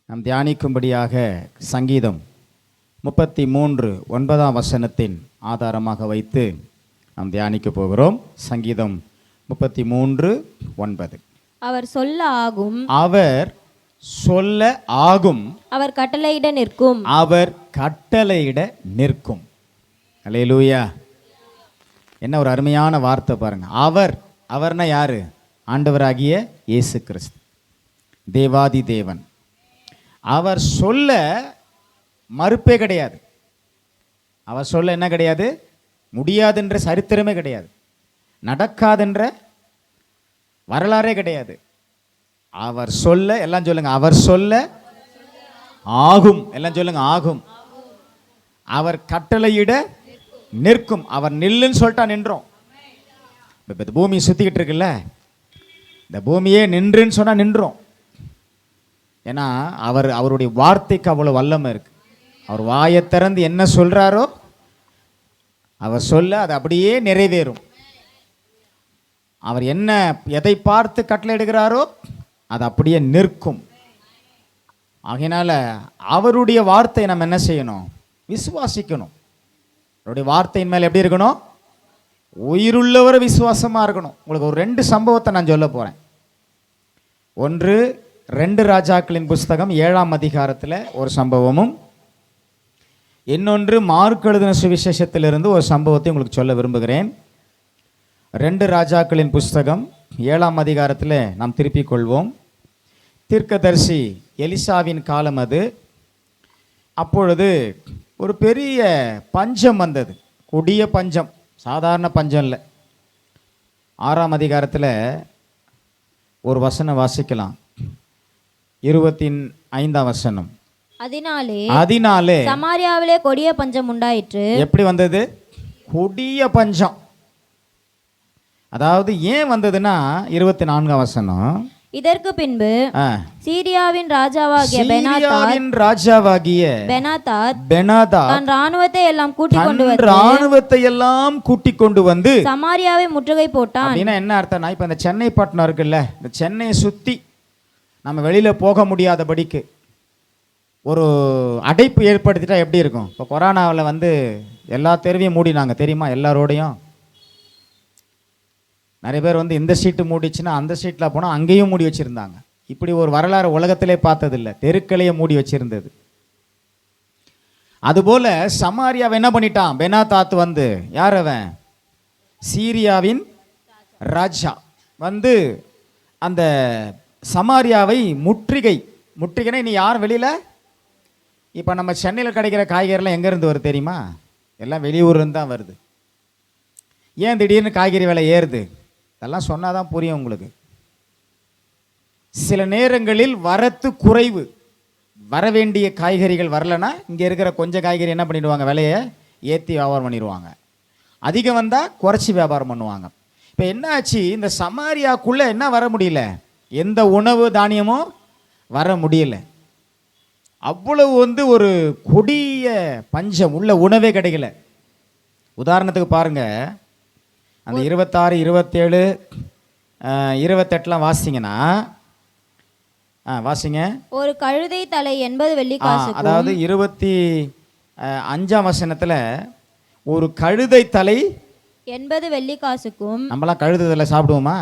நாம் தியானிக்கும்படியாக சங்கீதம் 33:9 ஆதாரமாக வைத்து நாம் தியானிக்க போகிறோம். சங்கீதம் 33:9. அவர் சொல்ல ஆகும், அவர் சொல்ல ஆகும், அவர் கட்டளையிட நிற்கும், அவர் கட்டளையிட நிற்கும். அல்லேலூயா. என்ன ஒரு அருமையான வார்த்தை பாருங்க. அவர்னா யாரு? ஆண்டவராகிய இயேசு கிறிஸ்து, தேவாதி தேவன். அவர் சொல்ல மறுப்பே கிடையாது. அவர் சொல்ல என்ன கிடையாது? முடியாதுன்ற சரித்திரமே கிடையாது, நடக்காதுன்ற வரலாறே கிடையாது. அவர் சொல்ல, எல்லாம் சொல்லுங்க, அவர் சொல்ல ஆகும். எல்லாம் சொல்லுங்க, ஆகும். அவர் கட்டளையிட நிற்கும். அவர் நில்லுன்னு சொல்லிட்டா நின்றோம். இப்போ இந்த பூமி சுத்திக்கிட்டு இருக்குல்ல, இந்த பூமியே நின்றுன்னு சொன்னா நின்றோம். ஏன்னா அவருடைய வார்த்தைக்கு அவ்வளவு வல்லமை இருக்கு. அவர் வாயை திறந்து என்ன சொல்றாரோ அவர் சொல்ல அது அப்படியே நிறைவேறும். அவர் என்ன எதை பார்த்து கட்டளை எடுக்கிறாரோ அது அப்படியே நிற்கும். ஆகையினால அவருடைய வார்த்தை நம்ம என்ன செய்யணும்? விசுவாசிக்கணும். அவருடைய வார்த்தையின் மேலே எப்படி இருக்கணும்? உயிருள்ளவரை விசுவாசமாக இருக்கணும். உங்களுக்கு ஒரு 2 சம்பவத்தை நான் சொல்ல போகிறேன். ஒன்று 2 ராஜாக்களின் புஸ்தகம் 7ஆம் அதிகாரத்தில் ஒரு சம்பவமும், இன்னொன்று மார்க் எழுதின சுவிசேஷத்திலிருந்து ஒரு சம்பவத்தை உங்களுக்கு சொல்ல விரும்புகிறேன். 2 ராஜாக்களின் புஸ்தகம் 7ஆம் அதிகாரத்தில் நாம் திருப்பிக் கொள்வோம். தீர்க்கதரிசி எலிசாவின் காலம் அது. அப்பொழுது ஒரு பெரிய பஞ்சம் வந்தது, கொடிய பஞ்சம், சாதாரண பஞ்சம் இல்லை. 6ஆம் அதிகாரத்தில் ஒரு வசனம் வாசிக்கலாம், 25ஆம் வசனம். அதனாலே சமாரியாவிலே கொடிய பஞ்சம் உண்டாயிற்று. எப்படி வந்தது? கொடிய பஞ்சம். அதாவது ஏன் வந்ததுன்னா 24ஆம் வசனம். இதற்கு பின்பு சீரியாவின் ராஜாவாகிய பெனாதாத் தன் ராணுவத்தை எல்லாம் கூட்டிக் கொண்டு வந்து சமாரியாவை முற்றுகை போட்டான். அப்படின்னா என்ன அர்த்தம்னா, இப்ப இந்த சென்னை பட்டணம் இருக்குல்ல, இந்த சென்னையை சுத்தி நம்ம வெளியில போக முடியாதபடிக்கு ஒரு அடைப்பு ஏற்படுத்திட்டா எப்படி இருக்கும்? இப்போ கொரோனாவில் வந்து எல்லா தெருவையும் மூடினாங்க தெரியுமா? எல்லாரோடையும் நிறைய பேர் வந்து இந்த சீட்டு மூடிச்சுன்னா அந்த சீட்டில் போனால் அங்கேயும் மூடி வச்சுருந்தாங்க. இப்படி ஒரு வரலாறு உலகத்திலே பார்த்ததில்லை. தெருக்களையே மூடி வச்சுருந்தது. அதுபோல் சமாரியாவை என்ன பண்ணிட்டான்? பெனாதாத் வந்து, யார் அவன்? சீரியாவின் ராஜா வந்து அந்த சமாரியாவை முற்றுகைனா இனி யார் வெளியில்? இப்போ நம்ம சென்னையில் கிடைக்கிற காய்கறிலாம் எங்கேருந்து வருது தெரியுமா? எல்லாம் வெளியூர்லேருந்து தான் வருது. ஏன் திடீர்னு காய்கறி விலை ஏறுது? அதெல்லாம் சொன்னால் தான் புரியும் உங்களுக்கு. சில நேரங்களில் வரத்து குறைவு, வர வேண்டிய காய்கறிகள் வரலைன்னா இங்கே இருக்கிற கொஞ்சம் காய்கறி என்ன பண்ணிடுவாங்க? விலையை ஏற்றி வியாபாரம் பண்ணிடுவாங்க. அதிகம் வந்தால் குறைச்சி வியாபாரம் பண்ணுவாங்க. இப்போ என்ன ஆச்சு? இந்த சமாரியாக்குள்ளே என்ன வர முடியல? எந்த உணவு தானியமும் வர முடியல. அவ்வளவு வந்து ஒரு கொடிய பஞ்சம், உள்ள உணவே கிடைக்கல. உதாரணத்துக்கு பாருங்க, அந்த 26, 27, 28 வாசிங்கன்னா, வாசிங்க. ஒரு கழுதை தலை 80 வெள்ளிக்காசு. அதாவது 25ஆம் வசனத்துல ஒரு கழுதை தலை 80 வெள்ளிக்காசுக்கும். நம்மளாம் கழுதை தலை சாப்பிடுவோமா?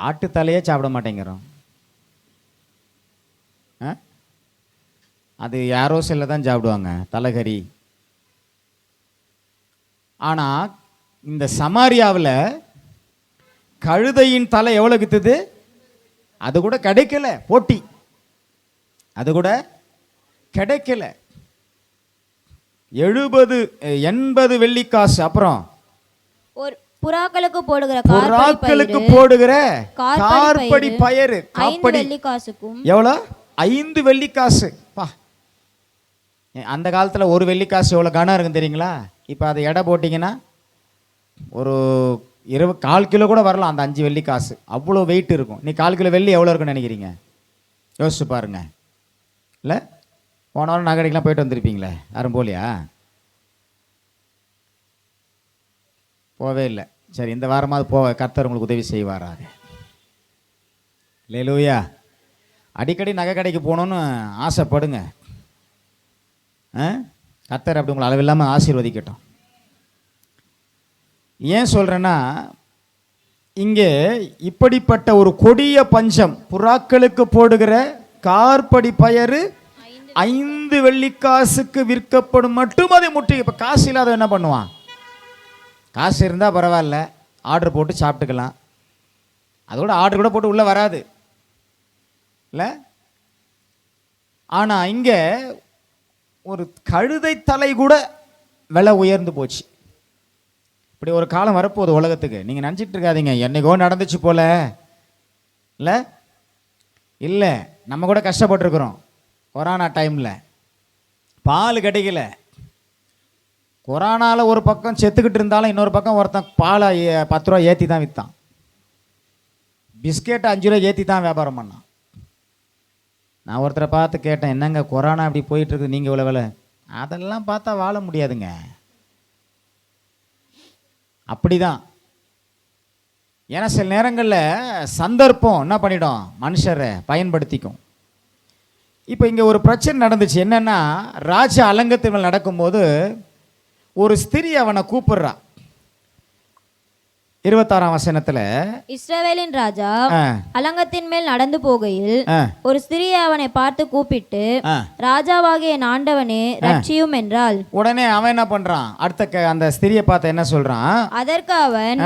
ஆட்டு தலையே சாப்பிட மாட்டேங்கிறோம். அது யாரோ சில தான் சாப்பிடுவாங்க தலைகறி. ஆனா இந்த சமாரியாவில் கழுதையின் தலை எவ்வளோ வித்துது? அது கூட கிடைக்கல. போட்டி, அது கூட கிடைக்கல. 70, 80 வெள்ளிக்காசு. அப்புறம் ஒரு புறாக்களுக்கு போடுகிற கார்படி பயறு 5 வெள்ளிக்காசுக்கும். எவ்வளோ? 5 வெள்ளிக்காசு. பா, அந்த காலத்தில் ஒரு வெள்ளிக்காசு எவ்வளோ கனம் இருக்கும் தெரியுங்களா? இப்போ அதை எடை போட்டிங்கன்னா ஒரு 4 கிலோ கூட வரலாம். அந்த 5 வெள்ளிக்காசு அவ்வளோ வெயிட் இருக்கும். நீ 4 கிலோ வெள்ளி எவ்வளோ இருக்குன்னு நினைக்கிறீங்க? யோசிச்சு பாருங்க. இல்லை, போன வாரம் நகரைக்கெலாம் போயிட்டு வந்திருப்பீங்களே, யாரும் போலியா? போவே இல்லை. சரி, இந்த வாரமாவது கர்த்தர் உங்களுக்கு உதவி செய்வாராக. அல்லேலூயா. அடிக்கடி நகை கடைக்கு போகணுன்னு ஆசைப்படுங்க. கர்த்தர் அப்படி உங்களை அளவில்லாமல் ஆசீர்வதிக்கட்டும். ஏன் சொல்கிறேன்னா, இங்கே இப்படிப்பட்ட ஒரு கொடிய பஞ்சம், புறாக்களுக்கு போடுகிற கார்படி பயறு 5 வெள்ளிக்காசுக்கு விற்கப்படும் மட்டும் அதை முட்டி. இப்போ காசு இல்லாத என்ன பண்ணுவான்? காசு இருந்தால் பரவாயில்ல, ஆர்டர் போட்டு சாப்பிட்டுக்கலாம். அதோட ஆர்டர் கூட போட்டு உள்ளே வராது இல்லை. ஆனால் இங்கே ஒரு கழுதை தலை கூட விலை உயர்ந்து போச்சு. இப்படி ஒரு காலம் வரப்போகுது உலகத்துக்கு. நீங்கள் நினச்சிட்டு இருக்காதீங்க என்னைக்கோ நடந்துச்சு போல இல்லை. இல்லை, நம்ம கூட கஷ்டப்பட்டுருக்குறோம். கொரோனா டைமில் பால் கிடைக்கல. கொரோனாவில் ஒரு பக்கம் செத்துக்கிட்டு இருந்தாலும் இன்னொரு பக்கம் ஒருத்தன் பாலை 10 ரூபா ஏற்றி தான் விற்றான். பிஸ்கெட் 5 ரூபா ஏற்றி தான் வியாபாரம் பண்ணான். நான் ஒருத்தரை பார்த்து கேட்டேன், என்னங்க கொரோனா அப்படி போயிட்டுருக்கு, நீங்கள் இவ்வளோ விலை? அதெல்லாம் பார்த்தா வாழ முடியாதுங்க. அப்படி தான். ஏன்னா சில நேரங்களில் சந்தர்ப்பம் என்ன பண்ணிடும், மனுஷரை பயன்படுத்திக்கும். இப்போ இங்கே ஒரு பிரச்சனை நடந்துச்சு. என்னென்னா, ராஜ அலங்கத்தின் மேல் நடக்கும்போது ஒரு ஸ்திரீ அவனை கூப்பிடுறா. 26ஆம் வசனத்தில், இஸ்ரவேலின் ராஜா அலங்கத்தின் மேல் நடந்து போகையில் ஒரு ஸ்திரீ அவனை பார்த்து கூப்பிட்டு, ராஜாவாகிய என் ஆண்டவனே ரட்சியும் என்றாள். உடனே அவன் என்ன பண்றான், அடுத்த அந்த ஸ்திரியை பார்த்து என்ன சொல்றான்? அதற்கு அவன்,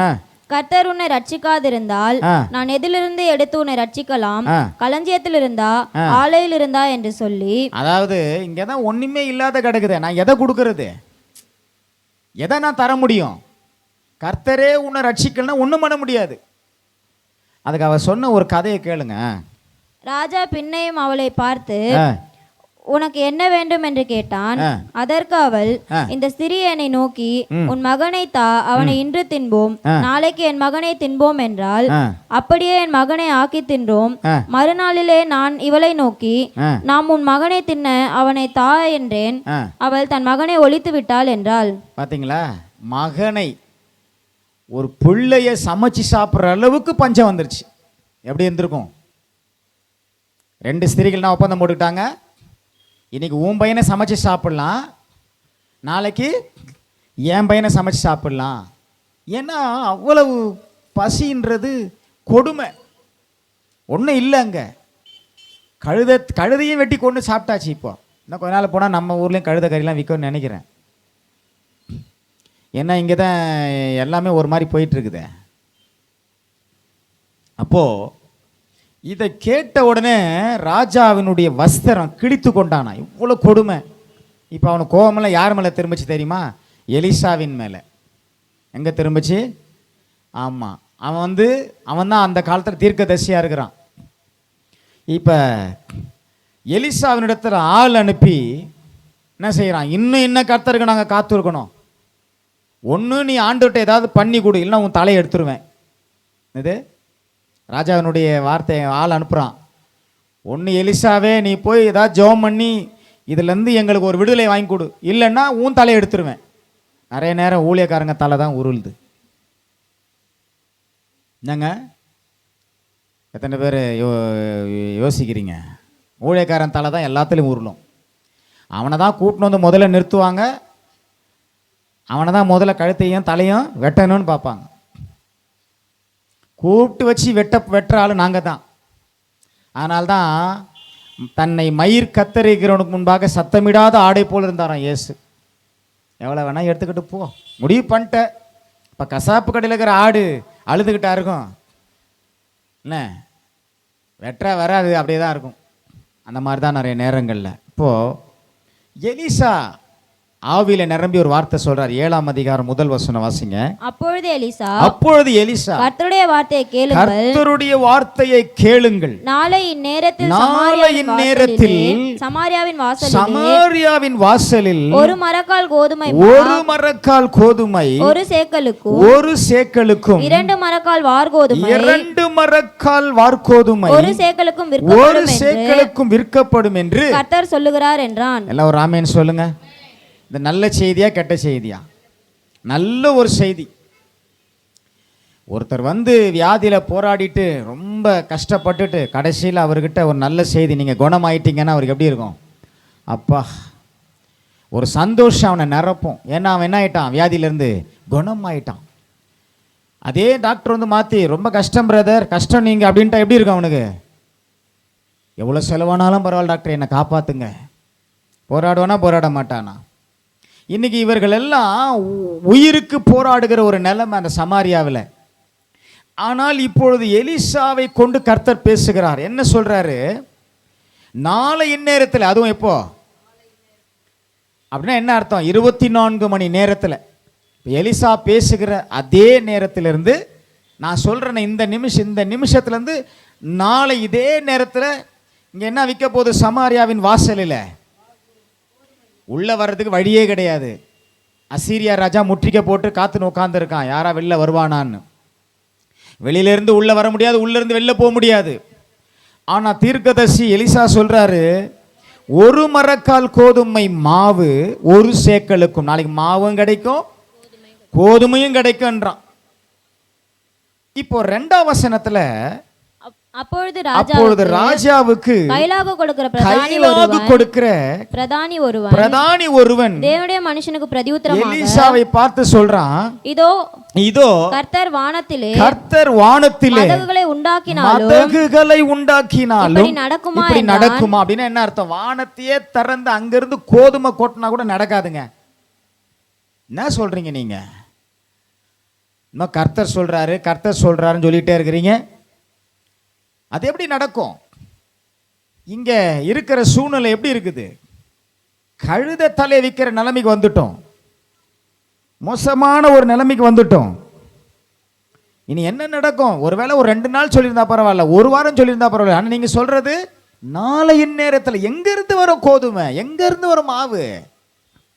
கர்த்தர் உன்னை ரட்சிக்காதிருந்தால் நான் எதிலிருந்து எடுத்து உன்னை ரட்சிக்கலாம்? களஞ்சியத்தில் இருந்தா ஆலையில் இருந்தா என்று சொல்லி. அதாவது இங்கதான் ஒண்ணுமே இல்லாத கிடக்குது, நான் எதை கொடுக்கறது, எதை நான் தர முடியும்? கர்த்தரே உன்னை ரட்சிக்கலன்னா ஒண்ணும் பண்ண முடியாது. அதுக்கு அவ சொன்ன ஒரு கதையை கேளுங்க. ராஜா பின்னையும் அவளை பார்த்து, உனக்கு என்ன வேண்டும் என்று கேட்டான். அதற்கு அவள், இந்த ஸ்திரீ என்னை நோக்கி, உன் மகனை தா, அவனை இன்று தின்போம், நாளைக்கு என் மகனை தின்போம் என்றால், அப்படியே என் மகனை ஆக்கி தின்றோம். மறுநாளிலே நான் இவளை நோக்கி, நாம் உன் மகனை தின்ன அவனை தா என்றேன். அவள் தன் மகனை ஒழித்து விட்டாள் என்றாள். பாத்தீங்களா, மகனை, ஒரு பிள்ளைய சமைச்சு சாப்பிட்ற அளவுக்கு பஞ்சம் வந்துருச்சு. எப்படி இருந்திருக்கும்? 2 ஸ்திரீகள்னா ஒப்பந்தம் போட்டுக்கிட்டாங்க. இன்னைக்கு உன் பையனை சமைச்சு சாப்பிட்லாம், நாளைக்கு என் பையனை சமைச்சு சாப்பிட்லாம். ஏன்னா அவ்வளவு பசின்றது கொடுமை. ஒன்றும் இல்லை, அங்கே கழுதையும் வெட்டி கொண்டு சாப்பிட்டாச்சு. இப்போ இன்னும் கொஞ்ச நாள் போனால் நம்ம ஊர்லேயும் கழுதை கறிலாம் விற்கும்னு நினைக்கிறேன். ஏன்னா இங்கே தான் எல்லாமே ஒரு மாதிரி போயிட்டுருக்குது. அப்போது இதை கேட்ட உடனே ராஜாவினுடைய வஸ்திரம் கிழித்து கொண்டானா. இவ்வளோ கொடுமை. இப்போ அவனுக்கு கோபமெல்லாம் யார் மேலே திரும்பிச்சு தெரியுமா? எலிசாவின் மேலே. எங்கே திரும்பிச்சு? ஆமாம், அவன் தான் அந்த காலத்தில் தீர்க்கதரிசியாக இருக்கிறான். இப்போ எலிசாவினிடத்தில் ஆள் அனுப்பி என்ன செய்கிறான், இன்னும் கர்த்தருக்கு நாங்கள் காத்திருக்கணும், ஒன்று நீ ஆண்டுகிட்ட ஏதாவது பண்ணி கொடு, இல்லைன்னா உன் தலையை எடுத்துருவேன். இது ராஜாவினுடைய வார்த்தை. ஆள் அனுப்புகிறான். ஒன்று எலிசாவே நீ போய் ஏதாவது ஜெபம் பண்ணி இதுலேருந்து எங்களுக்கு ஒரு விடுதலை வாங்கி கொடு, இல்லைன்னா உன் தலையை எடுத்துருவேன். நிறைய நேரம் ஊழியக்காரங்க தலை தான் உருளுது. என்னங்க எத்தனை பேர் யோசிக்கிறீங்க? ஊழியக்காரன் தலை தான் எல்லாத்துலேயும் உருளும். அவனை தான் கூட்டின்னு வந்து முதல்ல நிறுத்துவாங்க, அவனை தான் முதல்ல கழுத்தையும் தலையும் வெட்டணும்னு பார்ப்பாங்க. கூப்பிட்டு வச்சு வெட்டுற ஆள் நாங்கள் தான். அதனால்தான் தன்னை மயிர் கத்தரிக்கிறவனுக்கு முன்பாக சத்தமிடாத ஆடை போல் இருந்தாராம் இயேசு. எவ்வளோ வேணா எடுத்துக்கிட்டு போ, முடிவு பண்ணிட்ட. இப்போ கசாப்பு கடையில் இருக்கிற ஆடு அழுதுகிட்டா இருக்கும், என்ன வெட்டுற வராது, அப்படியே தான் இருக்கும். அந்த மாதிரி தான் நிறைய நேரங்களில். இப்போது எலிசா ஆவியில நிரம்பி ஒரு வார்த்தை சொல்றார். 7ஆம் அதிகாரம் 1 வசனம் வாசிங்க. அப்பொழுது எலிசா கர்த்தருடைய வார்த்தையை கேளுங்கள், நாளை இந்நேரத்தில் சமாரியாவின் வாசலில் ஒரு மரக்கால் கோதுமை ஒரு சேக்கலுக்கும் 2 மரக்கால் வார்கோதுமை ஒரு சேக்கலுக்கும் விற்கப்படும் என்று கர்த்தர் சொல்லுகிறார் என்றான். எல்லாம் ஒரு ஆமென் சொல்லுங்க. இந்த நல்ல செய்தியா கெட்ட செய்தியா? நல்ல ஒரு செய்தி. ஒருத்தர் வந்து வியாதியில் போராடிட்டு ரொம்ப கஷ்டப்பட்டுட்டு கடைசியில் அவர்கிட்ட ஒரு நல்ல செய்தி, நீங்கள் குணமாயிட்டீங்கன்னா அவருக்கு எப்படி இருக்கும்? அப்பா, ஒரு சந்தோஷம் அவனை நிரப்பும். ஏன்னா அவன் என்ன ஆயிட்டான்? வியாதியிலேருந்து குணமாயிட்டான். அதே டாக்டர் வந்து மாற்றி, ரொம்ப கஷ்டம் பிரதர், கஷ்டம் நீங்கள் அப்படின்ட்டா எப்படி இருக்கும் அவனுக்கு? எவ்வளோ செலவானாலும் பரவாயில்ல டாக்டர், என்னை காப்பாற்றுங்க. போராடுவானா? போராட மாட்டானா? இன்னைக்கு இவர்கள் எல்லாம் உயிருக்கு போராடுகிற ஒரு நிலைமை அந்த சமாரியாவில். ஆனால் இப்பொழுது எலிசாவை கொண்டு கர்த்தர் பேசுகிறார். என்ன சொல்றாரு? நாளை இந்நேரத்தில், அதுவும் எப்போ அப்படின்னா என்ன அர்த்தம்? 24 மணி நேரத்தில். எலிசா பேசுகிற அதே நேரத்திலிருந்து நான் சொல்றேன், இந்த நிமிஷத்துலேருந்து நாளை இதே நேரத்தில் இங்கே என்ன விற்க போகுது? சமாரியாவின் வாசலில் உள்ள வர்றதுக்கு வழியே கிடையாது. அசீரியா ராஜா முற்றுகை போட்டு காத்துன்னு உட்காந்துருக்கான், யாரா வெளில வருவானான்னு. வெளியிலேருந்து உள்ள வர முடியாது, உள்ளேருந்து வெளில போக முடியாது. ஆனால் தீர்க்கதரிசி எலிசா சொல்றாரு, ஒரு மரக்கால் கோதுமை மாவு ஒரு சேக்கலுக்கும். நாளைக்கு மாவும் கிடைக்கும், கோதுமையும் கிடைக்கும்ன்றான். இப்போ 2ஆம் வசனத்துல, அப்பொழுது ராஜாவுக்கு கைலாகு கொடுக்கிற பிரதானி ஒருவன் தேவனுடைய மனுஷனுக்கு பிரதியுத்தரமாக எலிசாவை பார்த்து சொல்றான், இதோ கர்த்தர் வானத்திலே மதகுகளை உண்டாக்கினாலும் இப்படி நடக்குமா? அப்படின்னா என்ன அர்த்தம்? வானத்தையே திறந்து அங்கிருந்து கோதுமை கொட்டினா கூட நடக்காதுங்க. என்ன சொல்றீங்க நீங்க? இன்னும் கர்த்தர் சொல்றாருன்னு சொல்லிட்டே இருக்கிறீங்க. அது எப்படி நடக்கும்? இங்க இருக்கிற சூழ்நிலை எப்படி இருக்குது? கழுத தலை விற்கிற நிலைமைக்கு வந்துட்டோம், மோசமான ஒரு நிலைமைக்கு வந்துட்டோம். இனி என்ன நடக்கும்? ஒருவேளை ஒரு 2 நாள் சொல்லியிருந்தா பரவாயில்ல, ஒரு வாரம் சொல்லியிருந்தா பரவாயில்ல. ஆனால் நீங்க சொல்றது நாளையின் நேரத்தில் எங்க இருந்து வரும் கோதுமை, எங்க இருந்து வரும் மாவு?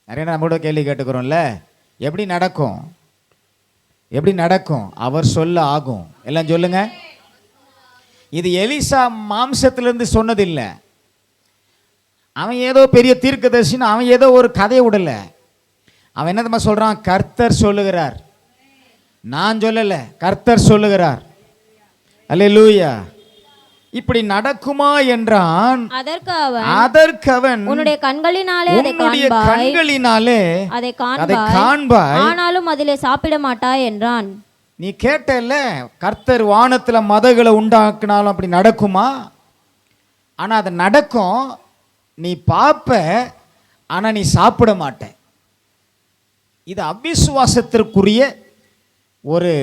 நிறைய நம்மளோட கேள்வி கேட்டுக்கிறோம்ல. எப்படி நடக்கும்? எப்படி நடக்கும்? அவர் சொல்ல ஆகும். எல்லாம் சொல்லுங்க. இது எலிசா மாம்சத்திலிருந்து சொன்னதில்லை. அவன் ஏதோ பெரிய தீர்க்கதரிசின்னு அவன் ஏதோ ஒரு கதையை விடல. அவன் என்ன சொல்றான்? கர்த்தர் சொல்லுகிறார், நான் சொல்லல, கர்த்தர் சொல்லுகிறார். அல்லேலூயா. இப்படி நடக்குமா என்றான். அதற்கு அவன், உன்னுடைய கண்களினாலே அதை காண்பாய், ஆனாலும் அதிலே சாப்பிட மாட்டாய் என்றான். நீ கேட்டல்ல, கர்த்தர் வானத்துல மதகுகளை உண்டாக்கினாலும் அப்படி நடக்குமா? ஆனா அது நடக்கும், நீ பாப்ப, ஆனா நீ சாப்பிட மாட்ட. இது அவிசுவாசத்திற்குரிய ஒரு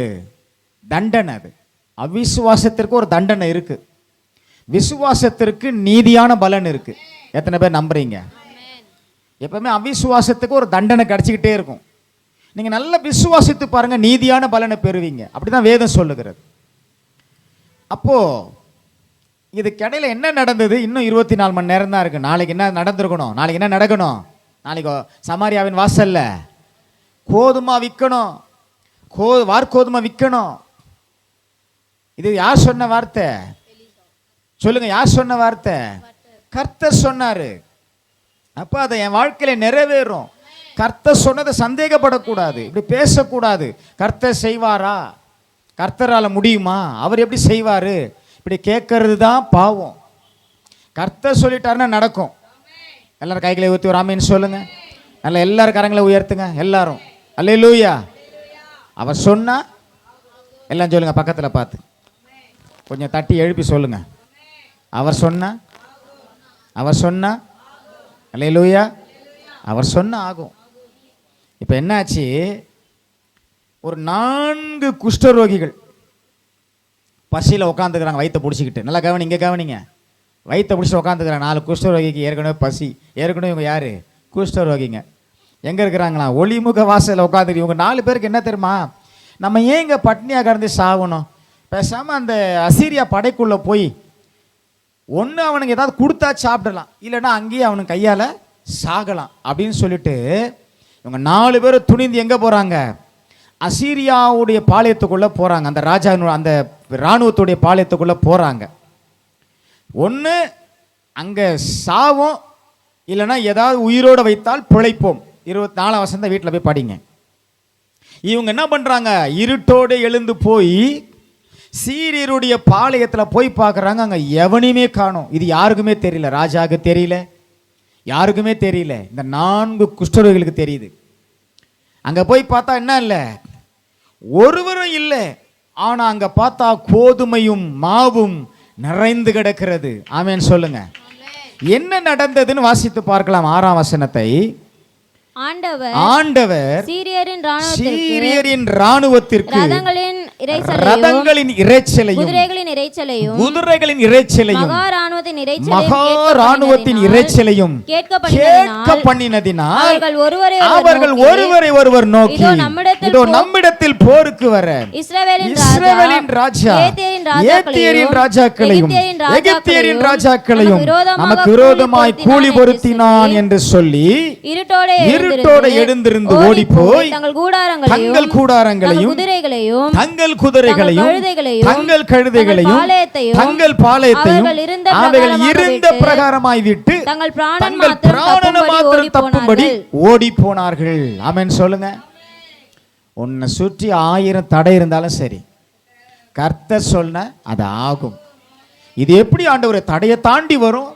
தண்டனை. அது அவிசுவாசத்திற்கு ஒரு தண்டனை இருக்கு, விசுவாசத்திற்கு நீதியான பலன் இருக்கு. எத்தனை பேர் நம்புறீங்க? எப்பவுமே அவிசுவாசத்துக்கு ஒரு தண்டனை கிடைச்சிக்கிட்டே இருக்கும். நீங்க நல்லா விசுவாசித்து பாருங்க, நீதியான பலனை பெறுவீங்க. அப்படிதான் வேதம் சொல்லுகிறது. அப்போ இதுக்கு இடையில என்ன நடந்தது? இன்னும் 24 மணி நேரம் தான் இருக்கு. நாளைக்கு என்ன நடந்திருக்கணும்? நாளைக்கு என்ன நடக்கணும்? நாளைக்கு சமாரியாவின் வாசல்ல கோதுமை விற்கணும், வார்கோதுமை விற்கணும். இது யார் சொன்ன வார்த்தை? சொல்லுங்க, யார் சொன்ன வார்த்தை? கர்த்தர் சொன்னாரு. அப்ப அதை என் வாழ்க்கையில நிறைவேறும். கர்த்தர் சொன்னதை சந்தேகப்படக்கூடாது, இப்படி பேசக்கூடாது. கர்த்தர் செய்வாரா? கர்த்தரால முடியுமா? அவர் எப்படி செய்வாரு? இப்படி கேட்கறது தான் பாவம். கர்த்தர் சொல்லிட்டாருன்னா நடக்கும். எல்லாரும் கைகளை ஊற்றி ஒரு ஆமீன் சொல்லுங்க. நல்லா எல்லாரும் கரங்களை உயர்த்துங்க எல்லாரும். அல்லேலூயா. அவர் சொன்னா எல்லாம் சொல்லுங்க, பக்கத்தில் பார்த்து கொஞ்சம் தட்டி எழுப்பி சொல்லுங்க. அவர் சொன்னா அல்லேலூயா. அவர் சொன்னா ஆகும். இப்போ என்னாச்சு? ஒரு 4 குஷ்டரோகிகள் பசியில் உட்காந்துக்கிறாங்க, வயிற்றை பிடிச்சிக்கிட்டு. நல்லா கவனிங்க. வயிற்றை பிடிச்சிட்டு உட்காந்துக்கிறாங்க. 4 குஷ்டரோகிக்கு ஏற்கனவே பசி. ஏற்கனவே இவங்க யாரு? குஷ்டரோகிங்க. எங்கே இருக்கிறாங்களா? ஒளிமுக வாசலில் உட்காந்துருக்கு. இவங்க 4 பேருக்கு என்ன தெரியுமா? நம்ம ஏன் இங்கே பட்னியாக கடந்து சாகணும்? பேசாமல் அந்த அசீரியா படைக்குள்ளே போய் ஒன்று அவனுக்கு ஏதாவது கொடுத்தா சாப்பிடலாம், இல்லைன்னா அங்கேயே அவனுக்கு கையால் சாகலாம் அப்படின்னு சொல்லிட்டு இவங்க 4 பேர் துணிந்து எங்கே போகிறாங்க? அசீரியாவுடைய பாளையத்துக்குள்ளே போகிறாங்க. அந்த ராஜா, அந்த இராணுவத்துடைய பாளையத்துக்குள்ளே போகிறாங்க. ஒன்று அங்கே சாவோம், இல்லைன்னா ஏதாவது உயிரோடு வைத்தால் பிழைப்போம். 24 வசந்த வீட்டில் போய் படிங்க. இவங்க என்ன பண்றாங்க, இருட்டோடு எழுந்து போய் சீரியருடைய பாளையத்துல போய் பார்க்கறாங்க. அங்க எவனையுமே காணோம். இது யாருக்குமே தெரியல, ராஜாவுக்கு தெரியல, யாருக்குமே தெரியல. இந்த 4 குஷ்டரோகிகளுக்கு தெரியுது. அங்க போய் பார்த்தா என்ன இல்லை, ஒருவரும் இல்லை. ஆனா அங்க பார்த்தா கோதுமையும் மாவும் நிறைந்து கிடக்கிறது. ஆமென் சொல்லுங்க. என்ன நடந்ததுன்னு வாசித்து பார்க்கலாம். 6ஆம் வசனத்தை. ஆண்டவர் சீரியரின் ராணுவத்திற்கு ரதங்களின் இரைச்சலையும் குதிரைகளின் இரைச்சலையும் மகா ராணுவத்தின் இரைச்சலையும் கேட்க பண்ணினதினால் அவர்கள் ஒருவரை ஒருவர் நோக்கி, இதோ நம்மிடத்தில் போருக்கு வர இஸ்ரவேலின் ராஜா ஏத்தியரின் ராஜாக்களையும் எகிப்தியரின் ராஜாக்களையும் நமக்கு விரோதமாய் கூலி பொருத்தினான் என்று சொல்லி இருட்டோடு எழுந்திருந்து ஓடி போய் தங்கள் கூடாரங்களையும் தங்கள் குதிரைகளையும் தங்கள் கழுதைகளையும் தங்கள் பாளையத்தையும் அவைகள் இருந்த பிரகாரமாய் விட்டு தங்கள் பிராணன மாத்திரம் தப்பும்படி ஓடி போனார்கள். ஆமென் சொல்லுங்க. உன்னை சுற்றி 1000 தடை இருந்தாலும் சரி, கர்த்தர் சொன்ன அது ஆகும். இது எப்படி ஆண்டவரே தடையை தாண்டி வரும்?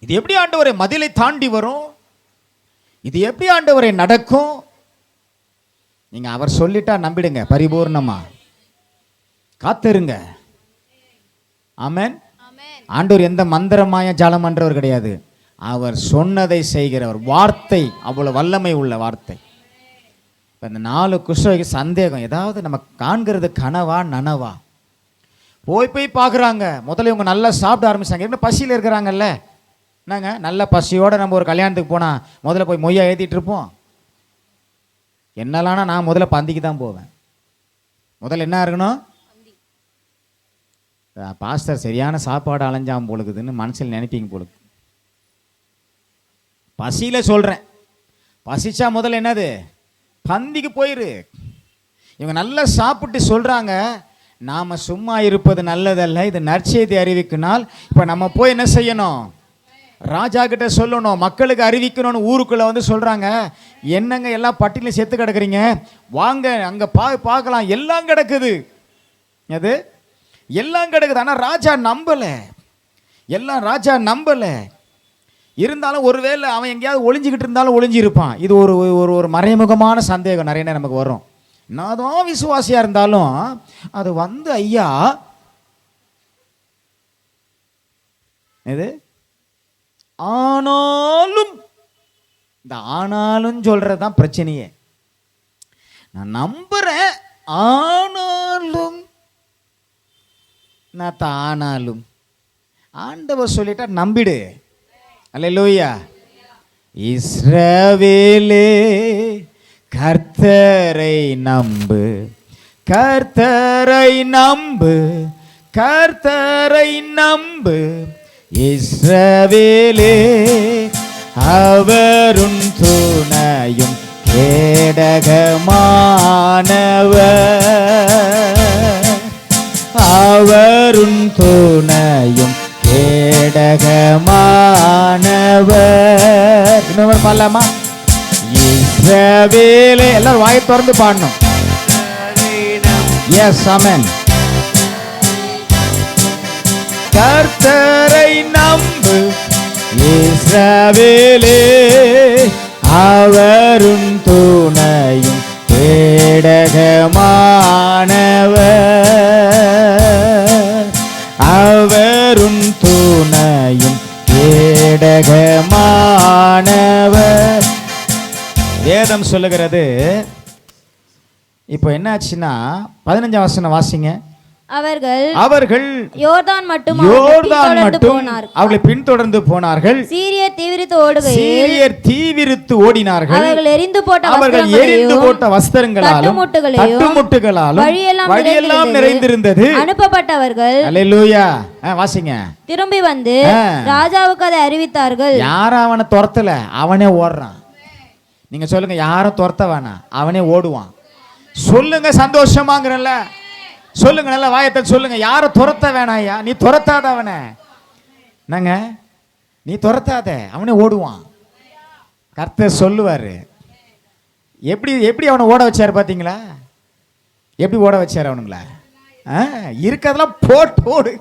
இது எப்படி ஆண்டவரே மதிலை தாண்டி வரும்? இது எப்படி ஆண்டவரே நடக்கும்? நீங்க அவர் சொல்லிட்டா நம்பிடுங்க, பரிபூர்ணமா காத்திருங்க. ஆமென். ஆண்டவர் எந்த மந்திரமாய ஜாலம் பண்றவர் கிடையாது. அவர் சொன்னதை செய்கிறவர். வார்த்தை அவ்வளவு வல்லமை உள்ள வார்த்தை. இந்த 4 குஷ்டரோகிக்கு சந்தேகம், ஏதாவது நம்ம காண்கிறது கனவா நனவா? போய் பார்க்குறாங்க. முதல்ல இவங்க நல்லா சாப்பிட ஆரம்பிச்சாங்க. என்ன பசியில் இருக்கிறாங்கல்ல, என்னங்க நல்ல பசியோடு நம்ம ஒரு கல்யாணத்துக்கு போனால் முதல்ல போய் மொய்யா ஏற்றிட்டு இருப்போம். என்னலானா நான் முதல்ல பந்திக்கு தான் போவேன். முதல்ல என்ன இருக்கணும், பாஸ்டர் சரியான சாப்பாடு அலைஞ்சாம் போலுக்குதுன்னு மனசில் நினைப்பீங்க போலுக்கு. பசியில் சொல்கிறேன், பசிச்சா முதல்ல என்னது, பந்திக்கு போயிரு. இவங்க நல்லா சாப்பிட்டு சொல்கிறாங்க, நாம் சும்மா இருப்பது நல்லதல்ல, இது நற்செய்தி அறிவிக்கினால் இப்போ நம்ம போய் என்ன செய்யணும், ராஜா கிட்ட சொல்லணும், மக்களுக்கு அறிவிக்கணும்னு ஊருக்குள்ளே வந்து சொல்கிறாங்க. என்னங்க எல்லாம் பட்டியலில் செத்து கிடக்குறீங்க, வாங்க அங்கே பார்க்கலாம், எல்லாம் கிடக்குது. அது எல்லாம் கிடக்குது. ஆனால் ராஜா நம்பலை, எல்லாம் ராஜா நம்பலை. இருந்தாலும் ஒருவேளை அவன் எங்கேயாவது ஒளிஞ்சிக்கிட்டு இருந்தாலும் ஒளிஞ்சிருப்பான். இது ஒரு ஒரு ஒரு மறைமுகமான சந்தேகம் நிறைய நேரம் நமக்கு வரும். நான் விசுவாசியாக இருந்தாலும் அது வந்து ஐயா இது ஆனாலும், இந்த ஆனாலும் சொல்றது தான் பிரச்சனையே. நான் நம்புறேன், ஆனாலும் நான் ஆனாலும் ஆண்டவர் சொல்லிட்டா நம்பிடு. அல்லேலூயா. இஸ்ரவேலே கர்த்தரை நம்பு, கர்த்தரை நம்பு, கர்த்தரை நம்பு. இஸ்ரவேலே அவருன் துணையும் கேடகமானவர், அவருன் துணையும் கேடகமானவர். இன்னொரு பாடலாமா? இஸ்ரவேலே, எல்லாரும் வாயை திறந்து பாடணும். எஸ், ஆமென். கர்த்தரை நம்பு இஸ்ரவேலே, அவருன் துணையும் கேடகமானவர், அவருன் துணையும் கேடகமானவர். வேதம் சொல்லுகிறது. இப்போ என்னாச்சுன்னா 15ஆம் வசனம் வாசிங்க. அவர்கள் யோர்தான் மட்டும் அவர்களை பின்தொடர்ந்து போனார்கள். சீரியர் தீவிரித்து ஓடினார்கள். அவர்கள் எரிந்து போட்ட வஸ்திரங்களாலும் தட்டுமுட்டுகளாலும் வழியெல்லாம் நிறைந்திருந்தது. அனுப்பப்பட்டவர்கள் அல்லேலூயா வாசிங்க திரும்பி வந்து ராஜாவுக்கு அதை அறிவித்தார்கள். யாரும் அவனை துரத்தல, அவனே ஓடுறான். நீங்க சொல்லுங்க, யாரும் துரத்த வேணாம், அவனே ஓடுவான். சொல்லுங்க, சந்தோஷமாங்கிறல்ல, சொல்லுங்க, நல்ல வாயத்தை சொல்லுங்க. யாரை துரத்த வேணாயா, நீ துரத்தாத அவனை. என்னங்க, நீ துரத்தாத, அவனே ஓடுவான். கர்த்தர் சொல்லுவாரு. எப்படி எப்படி அவனை ஓட வச்சாரு பார்த்தீங்களா? எப்படி ஓட வச்சாரு அவனுங்களா? இருக்கிறதெல்லாம் போட்டு ஓடு.